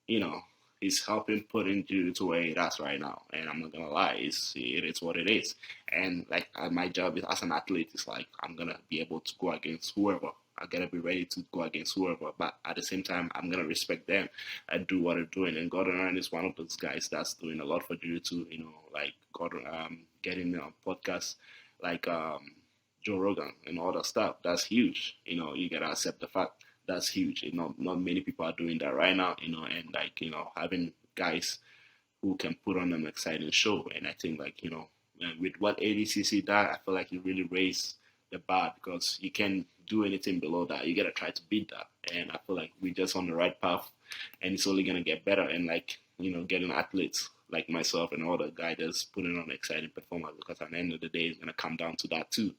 [SPEAKER 4] you know, he's helping putting you to where it is right now. And I'm not gonna lie, it is what it is. And like my job is as an athlete is like I'm gonna be able to go against whoever. I gotta be ready to go against whoever, but at the same time, I'm gonna respect them and do what they're doing. And Gordon Ryan is one of those guys that's doing a lot for jiu-jitsu. Like Gordon, getting podcasts like Joe Rogan and all that stuff. That's huge. You gotta accept the fact that's huge. Not many people are doing that right now. And like having guys who can put on an exciting show. And I think, like, with what ADCC did, I feel like it really raised the bar, because you can't do anything below that. You got to try to beat that. And I feel like we're just on the right path, and it's only going to get better. And, like, getting athletes like myself and all the guys that's putting on exciting performance, because at the end of the day, it's going to come down to that too.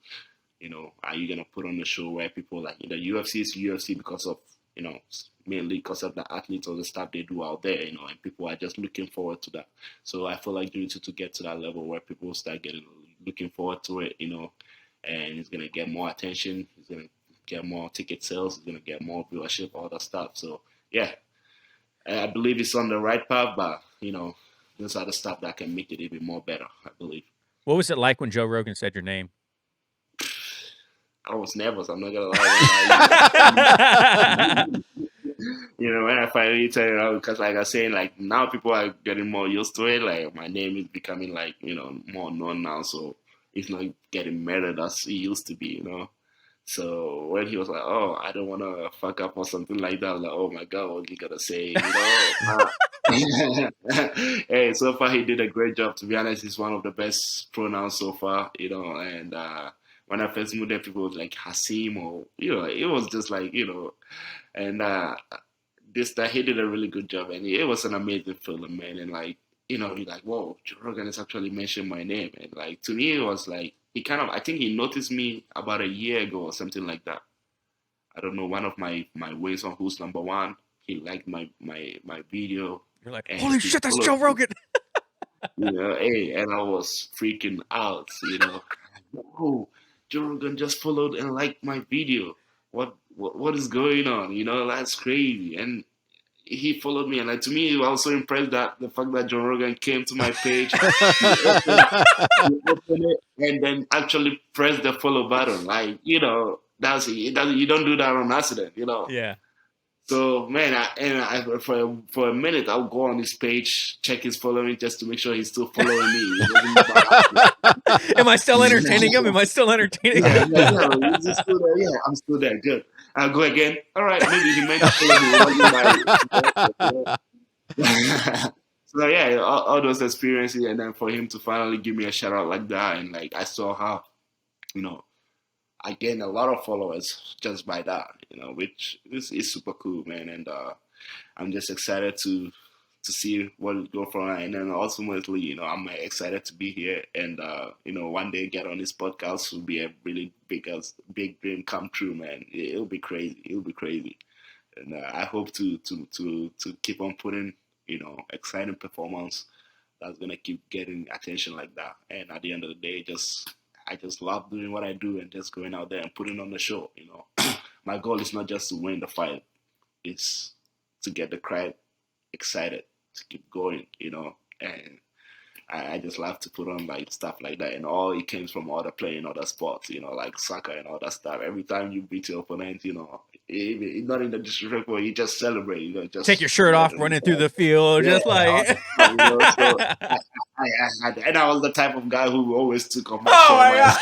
[SPEAKER 4] Are you going to put on a show where people, like, the UFC is UFC because of, mainly because of the athletes or the stuff they do out there, and people are just looking forward to that. So I feel like Jiu-Jitsu to get to that level where people start looking forward to it, and it's going to get more attention, it's going to get more ticket sales, it's going to get more viewership, all that stuff. So, yeah, I believe it's on the right path, but, those are the stuff that can make it even more better, I believe.
[SPEAKER 1] What was it like when Joe Rogan said your name?
[SPEAKER 4] I was nervous, I'm not going to lie. When I finally tell you out, because like I was saying, like, now people are getting more used to it. Like, my name is becoming, like, more known now, so it's not getting murdered as it used to be, So when he was like, "Oh, I don't want to fuck up or something like that," I was like, "Oh my God, what you gotta say?" Hey, so far he did a great job. To be honest, he's one of the best pronouns so far, And when I first moved there, people was like Haisam, or it was just like and this that he did a really good job, and it was an amazing feeling, man. And like you're like, whoa, Joe Rogan has actually mentioned my name, and like to me it was like I think he noticed me about a year ago or something like that. I don't know, one of my wins on Who's Number One, he liked my video.
[SPEAKER 1] You're like, holy shit, that's Joe Rogan.
[SPEAKER 4] Hey, and I was freaking out, Oh, Joe Rogan just followed and liked my video. What is going on? That's crazy. And he followed me, and like, to me, I was so impressed that the fact that Joe Rogan came to my page, he opened it, and then actually pressed the follow button. Like, that's it. You don't do that on accident,
[SPEAKER 1] Yeah.
[SPEAKER 4] So, man, for a minute, I'll go on his page, check his following, just to make sure he's still following me.
[SPEAKER 1] Am I still entertaining him? He's still there.
[SPEAKER 4] Yeah, I'm still there. Good. I'll go again. All right, maybe he meant to follow me. So, yeah, all those experiences, and then for him to finally give me a shout out like that, and like I saw how, I gained a lot of followers just by that, which is super cool, man. And I'm just excited to see what will go from that. And then ultimately, I'm excited to be here, and one day get on this podcast will be a really big dream come true, man. It'll be crazy. And I hope to keep on putting, exciting performance that's gonna keep getting attention like that. And at the end of the day, I just love doing what I do and just going out there and putting on the show. My goal is not just to win the fight; it's to get the crowd excited, to keep going, And I just love to put on like stuff like that, and all it comes from other playing other sports, like soccer and all that stuff. Every time you beat your opponent, even not in the disrespectful, you just celebrate. Just
[SPEAKER 1] take your shirt off, running through the field, just like.
[SPEAKER 4] So I was the type of guy who always took off my shirt.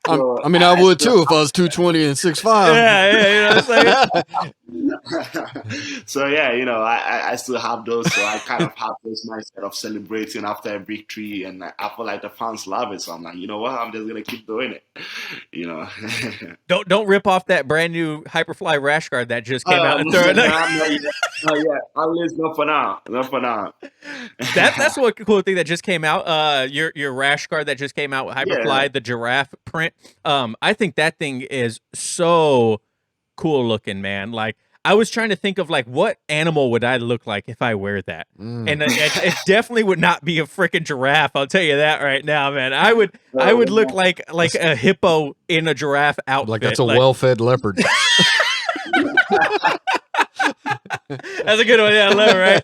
[SPEAKER 3] I mean, I would too if I was 220 and 6'5".
[SPEAKER 4] So yeah, I still have those. So I kind of have this mindset of celebrating after a victory, and I feel like the fans love it. So I'm like, you know what? I'm just gonna keep doing it.
[SPEAKER 1] Don't rip off that brand new Hyperfly rash guard that just came out.
[SPEAKER 4] At least not for now.
[SPEAKER 1] That's one cool thing that just came out. Your rash guard that just came out with Hyperfly, the giraffe print. I think that thing is so cool looking, man. Like, I was trying to think of like what animal would I look like if I wear that, and it definitely would not be a freaking giraffe. I'll tell you that right now, man. I would look like a hippo in a giraffe outfit.
[SPEAKER 3] Like that's a well-fed leopard.
[SPEAKER 1] That's a good one. Yeah, I love it, right?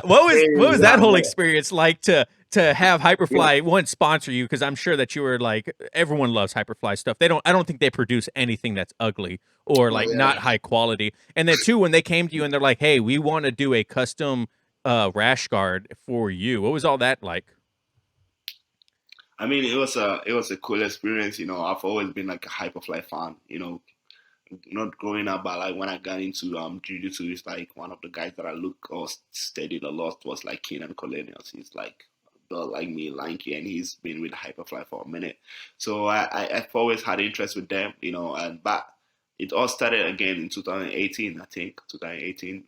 [SPEAKER 1] What was that whole experience like to have Hyperfly one sponsor you? Because I'm sure that you were like, everyone loves Hyperfly stuff. I don't think they produce anything that's ugly or like not high quality. And then two, when they came to you and they're like, hey, we want to do a custom rash guard for you. What was all that like?
[SPEAKER 4] I mean, it was a cool experience. I've always been like a Hyperfly fan. not growing up, but like when I got into jiu-jitsu, it's like one of the guys that I look or studied a lot was like Keenan Colenius. He's like built like me, lanky, and he's been with Hyperfly for a minute. So I've always had interest with them, you know, and but it all started again in 2018, I think, 2018,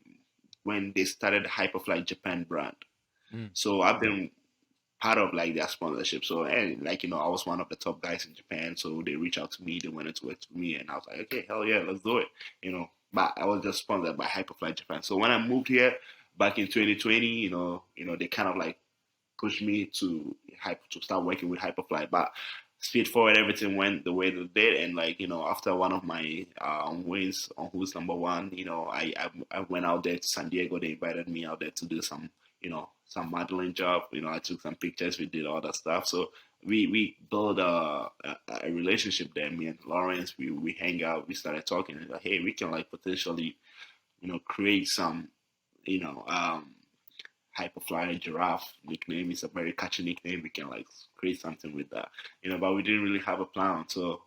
[SPEAKER 4] when they started Hyperfly Japan brand.
[SPEAKER 1] Mm.
[SPEAKER 4] So I've been part of like their sponsorship. So and like I was one of the top guys in Japan. So they reached out to me, they wanted to work with me, and I was like, okay, hell yeah, let's do it. But I was just sponsored by Hyperfly Japan. So when I moved here back in 2020, they kind of like pushed me to start working with Hyperfly. But speed forward, everything went the way it did, and like after one of my wins on Who's Number One, I went out there to San Diego. They invited me out there to do some modeling job. I took some pictures. We did all that stuff. So we built a relationship there. Me and Lawrence, we hang out. We started talking. And like, hey, we can like potentially create some you know Hyperfly Giraffe nickname. Is a very catchy nickname. We can like create something with that, but we didn't really have a plan. So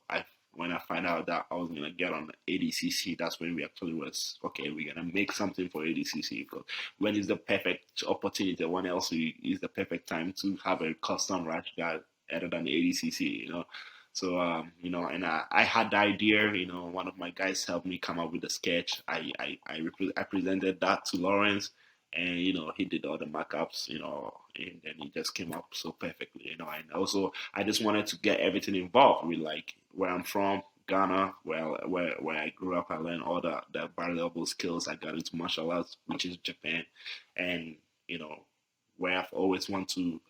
[SPEAKER 4] when I find out that I was gonna get on ADCC, that's when we actually was okay. We're gonna make something for ADCC because when is the perfect opportunity? When else is the perfect time to have a custom rash guard other than ADCC? So and I had the idea. One of my guys helped me come up with the sketch. I presented that to Lawrence, and he did all the markups, and then it just came up so perfectly, and also I just wanted to get everything involved with like where I'm from, Ghana, where I grew up. I learned all the valuable skills. I got into martial arts, which is Japan, and where I've always want to,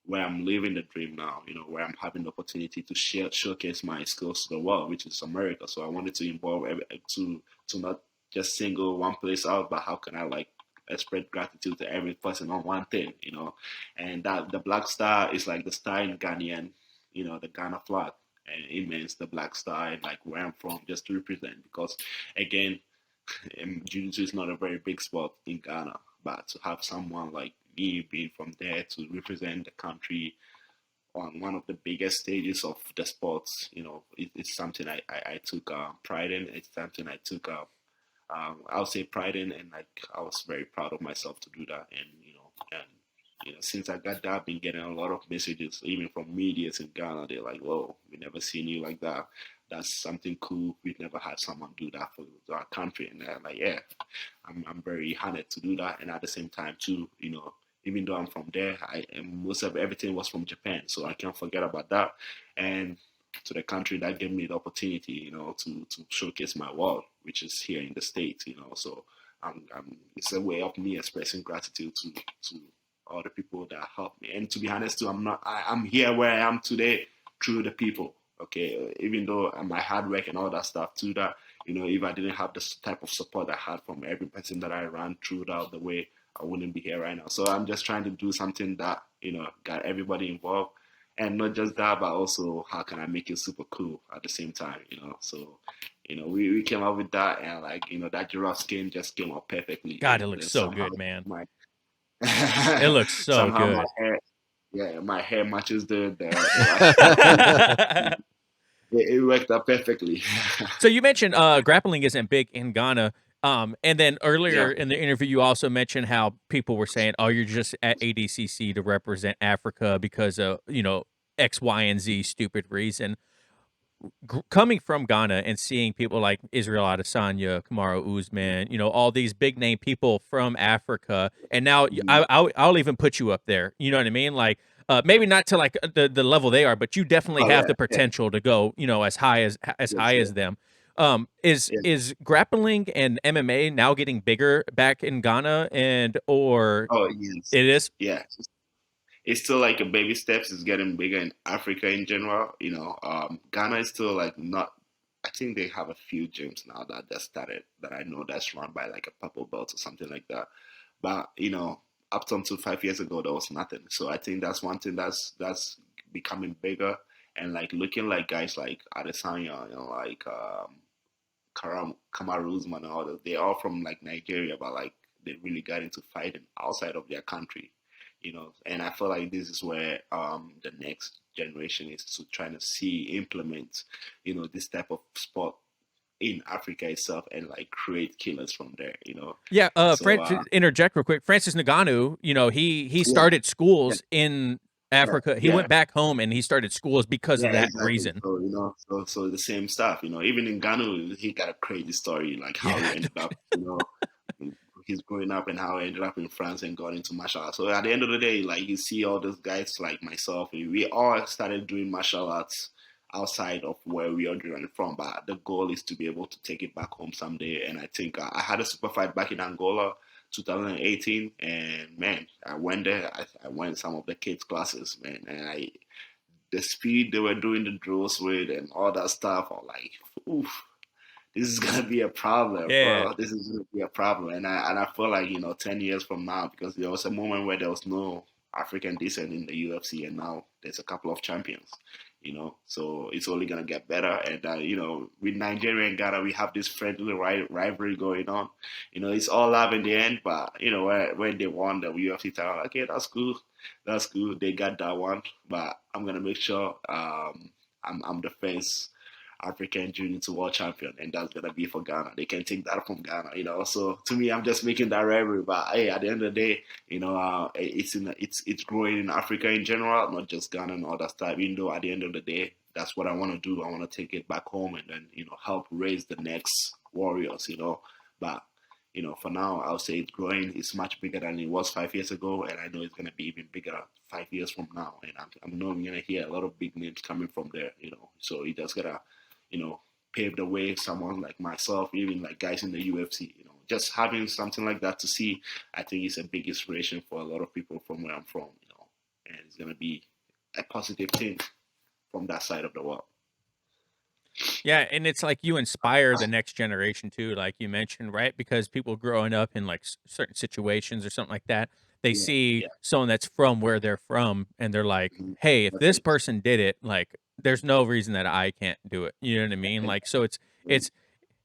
[SPEAKER 4] where I'm living the dream now, where I'm having the opportunity to showcase my skills to the world, which is America. So I wanted to involve to not just single one place out, but how can I like spread gratitude to every person on one thing, and that the black star is like the star in Ghanaian, the Ghana flag, and it means the black star and like where I'm from, just to represent. Because again, jiu-jitsu is not a very big sport in Ghana, but to have someone like me being from there to represent the country on one of the biggest stages of the sports, it's something I took pride in. It's something I took I'll say pride in, and like I was very proud of myself to do that. And since I got that, I've been getting a lot of messages, even from medias in Ghana. They're like, "Whoa, we never seen you like that. That's something cool. We've never had someone do that for our country." And I'm like, "Yeah, I'm very honored to do that." And at the same time, too, even though I'm from there, most of everything was from Japan, so I can't forget about that. And to the country that gave me the opportunity, to showcase my world, which is here in the States, So it's a way of me expressing gratitude to all the people that helped me. And to be honest, too, I'm here where I am today through the people. Okay, even though my hard work and all that stuff too, that if I didn't have this type of support I had from every person that I ran throughout the way, I wouldn't be here right now. So I'm just trying to do something that got everybody involved. And not just that, but also how can I make it super cool at the same time, So, we came up with that, and like, that giraffe skin just came out perfectly.
[SPEAKER 1] God, it
[SPEAKER 4] And
[SPEAKER 1] looks so good, man.
[SPEAKER 4] It
[SPEAKER 1] It looks so
[SPEAKER 4] somehow
[SPEAKER 1] good.
[SPEAKER 4] my hair matches the it worked out perfectly.
[SPEAKER 1] So you mentioned grappling isn't big in Ghana. And then earlier in the interview, you also mentioned how people were saying, "Oh, you're just at ADCC to represent Africa because of X, Y, and Z stupid reason." Coming from Ghana and seeing people like Israel Adesanya, Kamaru Usman, all these big name people from Africa, and now I'll even put you up there. You know what I mean? Like maybe not to like the level they are, but you definitely have the potential to go as high as high as them. Is grappling and MMA now getting bigger back in Ghana or
[SPEAKER 4] Oh yes,
[SPEAKER 1] it is?
[SPEAKER 4] yeah. It's still like a baby steps. It's getting bigger in Africa in general. Ghana is still like not. I think they have a few gyms now that just started that I know that's run by like a purple belt or something like that. But up until 5 years ago, there was nothing. So I think that's one thing that's becoming bigger, and like looking like guys like Adesanya, like Kamaru Usman and all that. They're all from like Nigeria, but like they really got into fighting outside of their country. And I feel like this is where the next generation is to trying to see implement this type of sport in Africa itself and like create killers from there, you know.
[SPEAKER 1] Yeah,
[SPEAKER 4] So
[SPEAKER 1] to interject real quick, Francis Ngannou, you know, he
[SPEAKER 4] yeah,
[SPEAKER 1] started
[SPEAKER 4] yeah,
[SPEAKER 1] schools in
[SPEAKER 4] yeah,
[SPEAKER 1] Africa. He
[SPEAKER 4] yeah,
[SPEAKER 1] went back home and he started schools because
[SPEAKER 4] yeah,
[SPEAKER 1] of that
[SPEAKER 4] exactly.
[SPEAKER 1] reason.
[SPEAKER 4] So you know, so the same stuff, you know. Even in Ghana, he got a crazy story, like how he
[SPEAKER 1] Yeah.
[SPEAKER 4] ended up, you know, he's growing up and how he ended up in France and got into martial arts. So at the end of the day, like you see all those guys like myself, we all started doing martial arts outside of where we are originally from. But the goal is to be able to take it back home someday. And I think I had a super fight back in Angola, 2018, and man, I went there. I went some of the kids' classes, man, and the speed they were doing the drills with and all that stuff, I'm like, oof, this is gonna be a problem,
[SPEAKER 1] Yeah.
[SPEAKER 4] bro. This is gonna be a problem. And I feel like, you know, 10 years from now, because there was a moment where there was no African descent in the UFC, and now there's a couple of champions, you know. So it's only gonna get better. And you know, with Nigeria and Ghana, we have this friendly rivalry going on. You know, it's all love in the end, but you know, when they won the UFC title, okay, that's cool, that's cool. They got that one, but I'm gonna make sure I'm the first African Jiu-Jitsu world champion, and that's gonna be for Ghana. They can take that from Ghana, you know. So to me, I'm just making that rivalry. But hey, at the end of the day, you know, it's growing in Africa in general, not just Ghana and all that stuff. Even though at the end of the day, that's what I want to do. I want to take it back home and then, you know, help raise the next warriors, you know. But you know, for now, I'll say it's growing. It's much bigger than it was 5 years ago, and I know it's gonna be even bigger 5 years from now. And I'm knowing we're gonna hear a lot of big names coming from there, you know. So you just gotta, you know, pave the way. Someone like myself, even like guys in the UFC, you know, just having something like that to see, I think is a big inspiration for a lot of people from where I'm from, you know, and it's gonna be a positive thing from that side of the world.
[SPEAKER 1] Yeah, and it's like you inspire the next generation too, like you mentioned, right? Because people growing up in like certain situations or something like that, they
[SPEAKER 4] Yeah,
[SPEAKER 1] see
[SPEAKER 4] yeah,
[SPEAKER 1] someone that's from where they're from, and they're like,
[SPEAKER 4] mm-hmm.
[SPEAKER 1] "Hey, if
[SPEAKER 4] That's
[SPEAKER 1] this
[SPEAKER 4] it.
[SPEAKER 1] person did it, like, there's no reason that I can't do it." You know what I mean? Like, so it's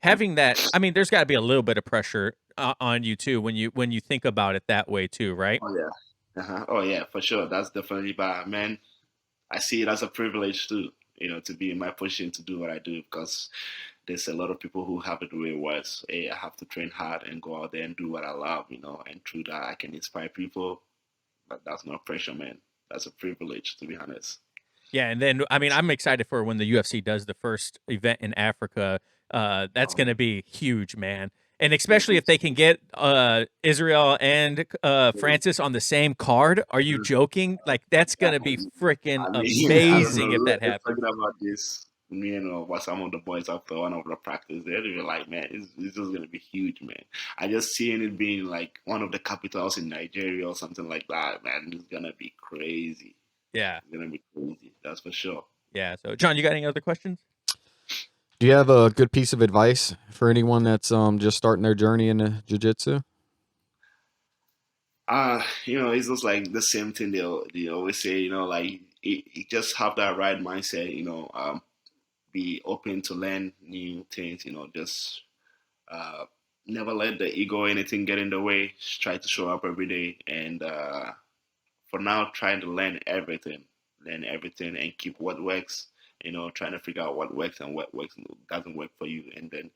[SPEAKER 1] having that. I mean, there's got to be a little bit of pressure on you too when you think about it that way too, right?
[SPEAKER 4] Oh yeah, oh yeah, for sure. That's definitely. But man, I see it as a privilege too, you know, to be in my position to do what I do, because there's a lot of people who have it the way it was. Hey, I have to train hard and go out there and do what I love, you know, and through that I can inspire people. But that's not pressure, man. That's a privilege, to be honest.
[SPEAKER 1] Yeah, and then I mean, I'm excited for when the UFC does the first event in Africa. That's going to be huge, man. And especially if they can get Israel and Francis on the same card. Are you joking? Like that's going to be freaking
[SPEAKER 4] I mean, I don't
[SPEAKER 1] amazing
[SPEAKER 4] know.
[SPEAKER 1] if
[SPEAKER 4] We were
[SPEAKER 1] that
[SPEAKER 4] just
[SPEAKER 1] happens.
[SPEAKER 4] talking about this, me and what some of the boys after one of the practice there. They were like, man, it's just gonna be huge, man. I just seeing it being like one of the capitals in Nigeria or something like that, man. It's gonna be crazy.
[SPEAKER 1] Yeah,
[SPEAKER 4] It's gonna be crazy. That's for sure.
[SPEAKER 1] yeah. So, John, you got any other questions?
[SPEAKER 2] Do you have a good piece of advice for anyone that's just starting their journey into jiu-jitsu?
[SPEAKER 4] You know, it's just like the same thing they always say. You know, like it just have that right mindset. You know, be open to learn new things. You know, just uh, never let the ego or anything get in the way. Just try to show up every day, and for now, trying to learn everything, and keep what works. You know, trying to figure out what works and what works doesn't work for you, and then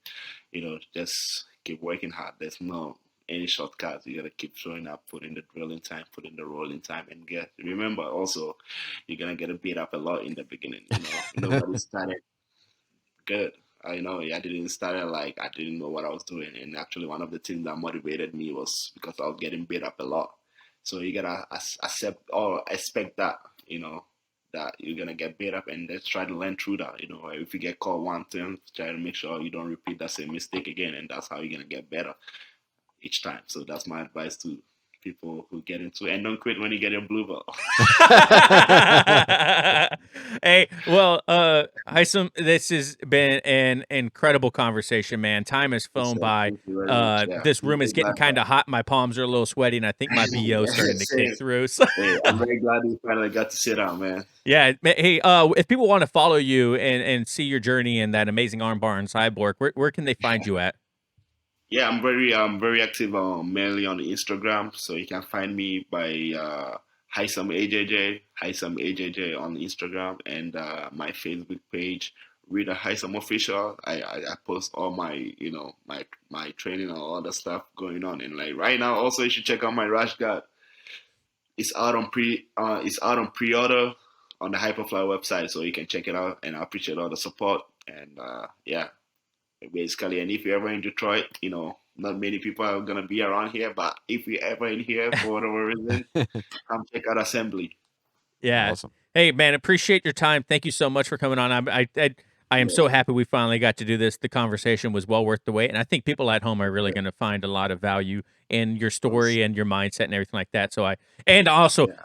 [SPEAKER 4] you know just keep working hard. There's no any shortcuts. You gotta keep showing up, put in the drilling time, put in the rolling time, and get. Remember, also, you're gonna get beat up a lot in the beginning. You know, nobody started good. I know I didn't start it like I didn't know what I was doing, and actually one of the things that motivated me was because I was getting beat up a lot. So you gotta accept or expect that, you know, that you're gonna get beat up, and let's try to learn through that. You know, if you get caught one time, try to make sure you don't repeat that same mistake again, and that's how you're gonna get better each time. So that's my advice to people who get into it, and don't quit when you get your blue belt.
[SPEAKER 1] Hey, well, Haisam, this has been an incredible conversation, man. Time has flown
[SPEAKER 4] So
[SPEAKER 1] by.
[SPEAKER 4] thank you very much. Yeah,
[SPEAKER 1] This room is getting kind of hot. My palms are a little sweaty, and I think my BO is starting to kick through. So,
[SPEAKER 4] Hey, I'm very glad you finally got to sit down, man.
[SPEAKER 1] yeah. Hey, if people want to follow you and see your journey in that amazing armbar and cyborg, where can they find you at?
[SPEAKER 4] Yeah, I'm very active mainly on Instagram, so you can find me by Haisam AJJ on Instagram, and my Facebook page Rida Haisam official. I post all my, you know, my training and all the stuff going on. And like right now, also you should check out my rash guard. It's out on pre-order on the Hyperfly website, so you can check it out. And I appreciate all the support. And yeah, basically. And if you're ever in Detroit, you know, not many people are gonna be around here, but if you're ever in here for whatever reason, come check out Assembly.
[SPEAKER 1] Yeah.
[SPEAKER 3] Awesome.
[SPEAKER 1] Hey, man, appreciate your time. Thank you so much for coming on. I am so happy we finally got to do this. The conversation was well worth the wait, and I think people at home are really going to find a lot of value in your story and your mindset and everything like that. So I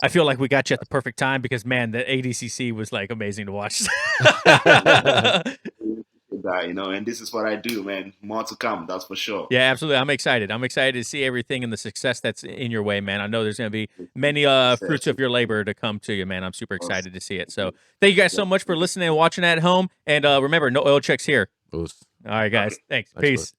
[SPEAKER 1] feel like we got you at the perfect time because, man, the ADCC was like amazing to watch.
[SPEAKER 4] That, you know, and this is what I do, man. More to come, that's for sure.
[SPEAKER 1] Yeah, absolutely. I'm excited. I'm excited to see everything and the success that's in your way, man. I know there's going to be many fruits of your labor to come to you, man. I'm super excited to see it. So thank you guys so much for listening and watching at home. And remember, no oil checks here.
[SPEAKER 3] Oof.
[SPEAKER 1] All right, guys. Thanks. Peace.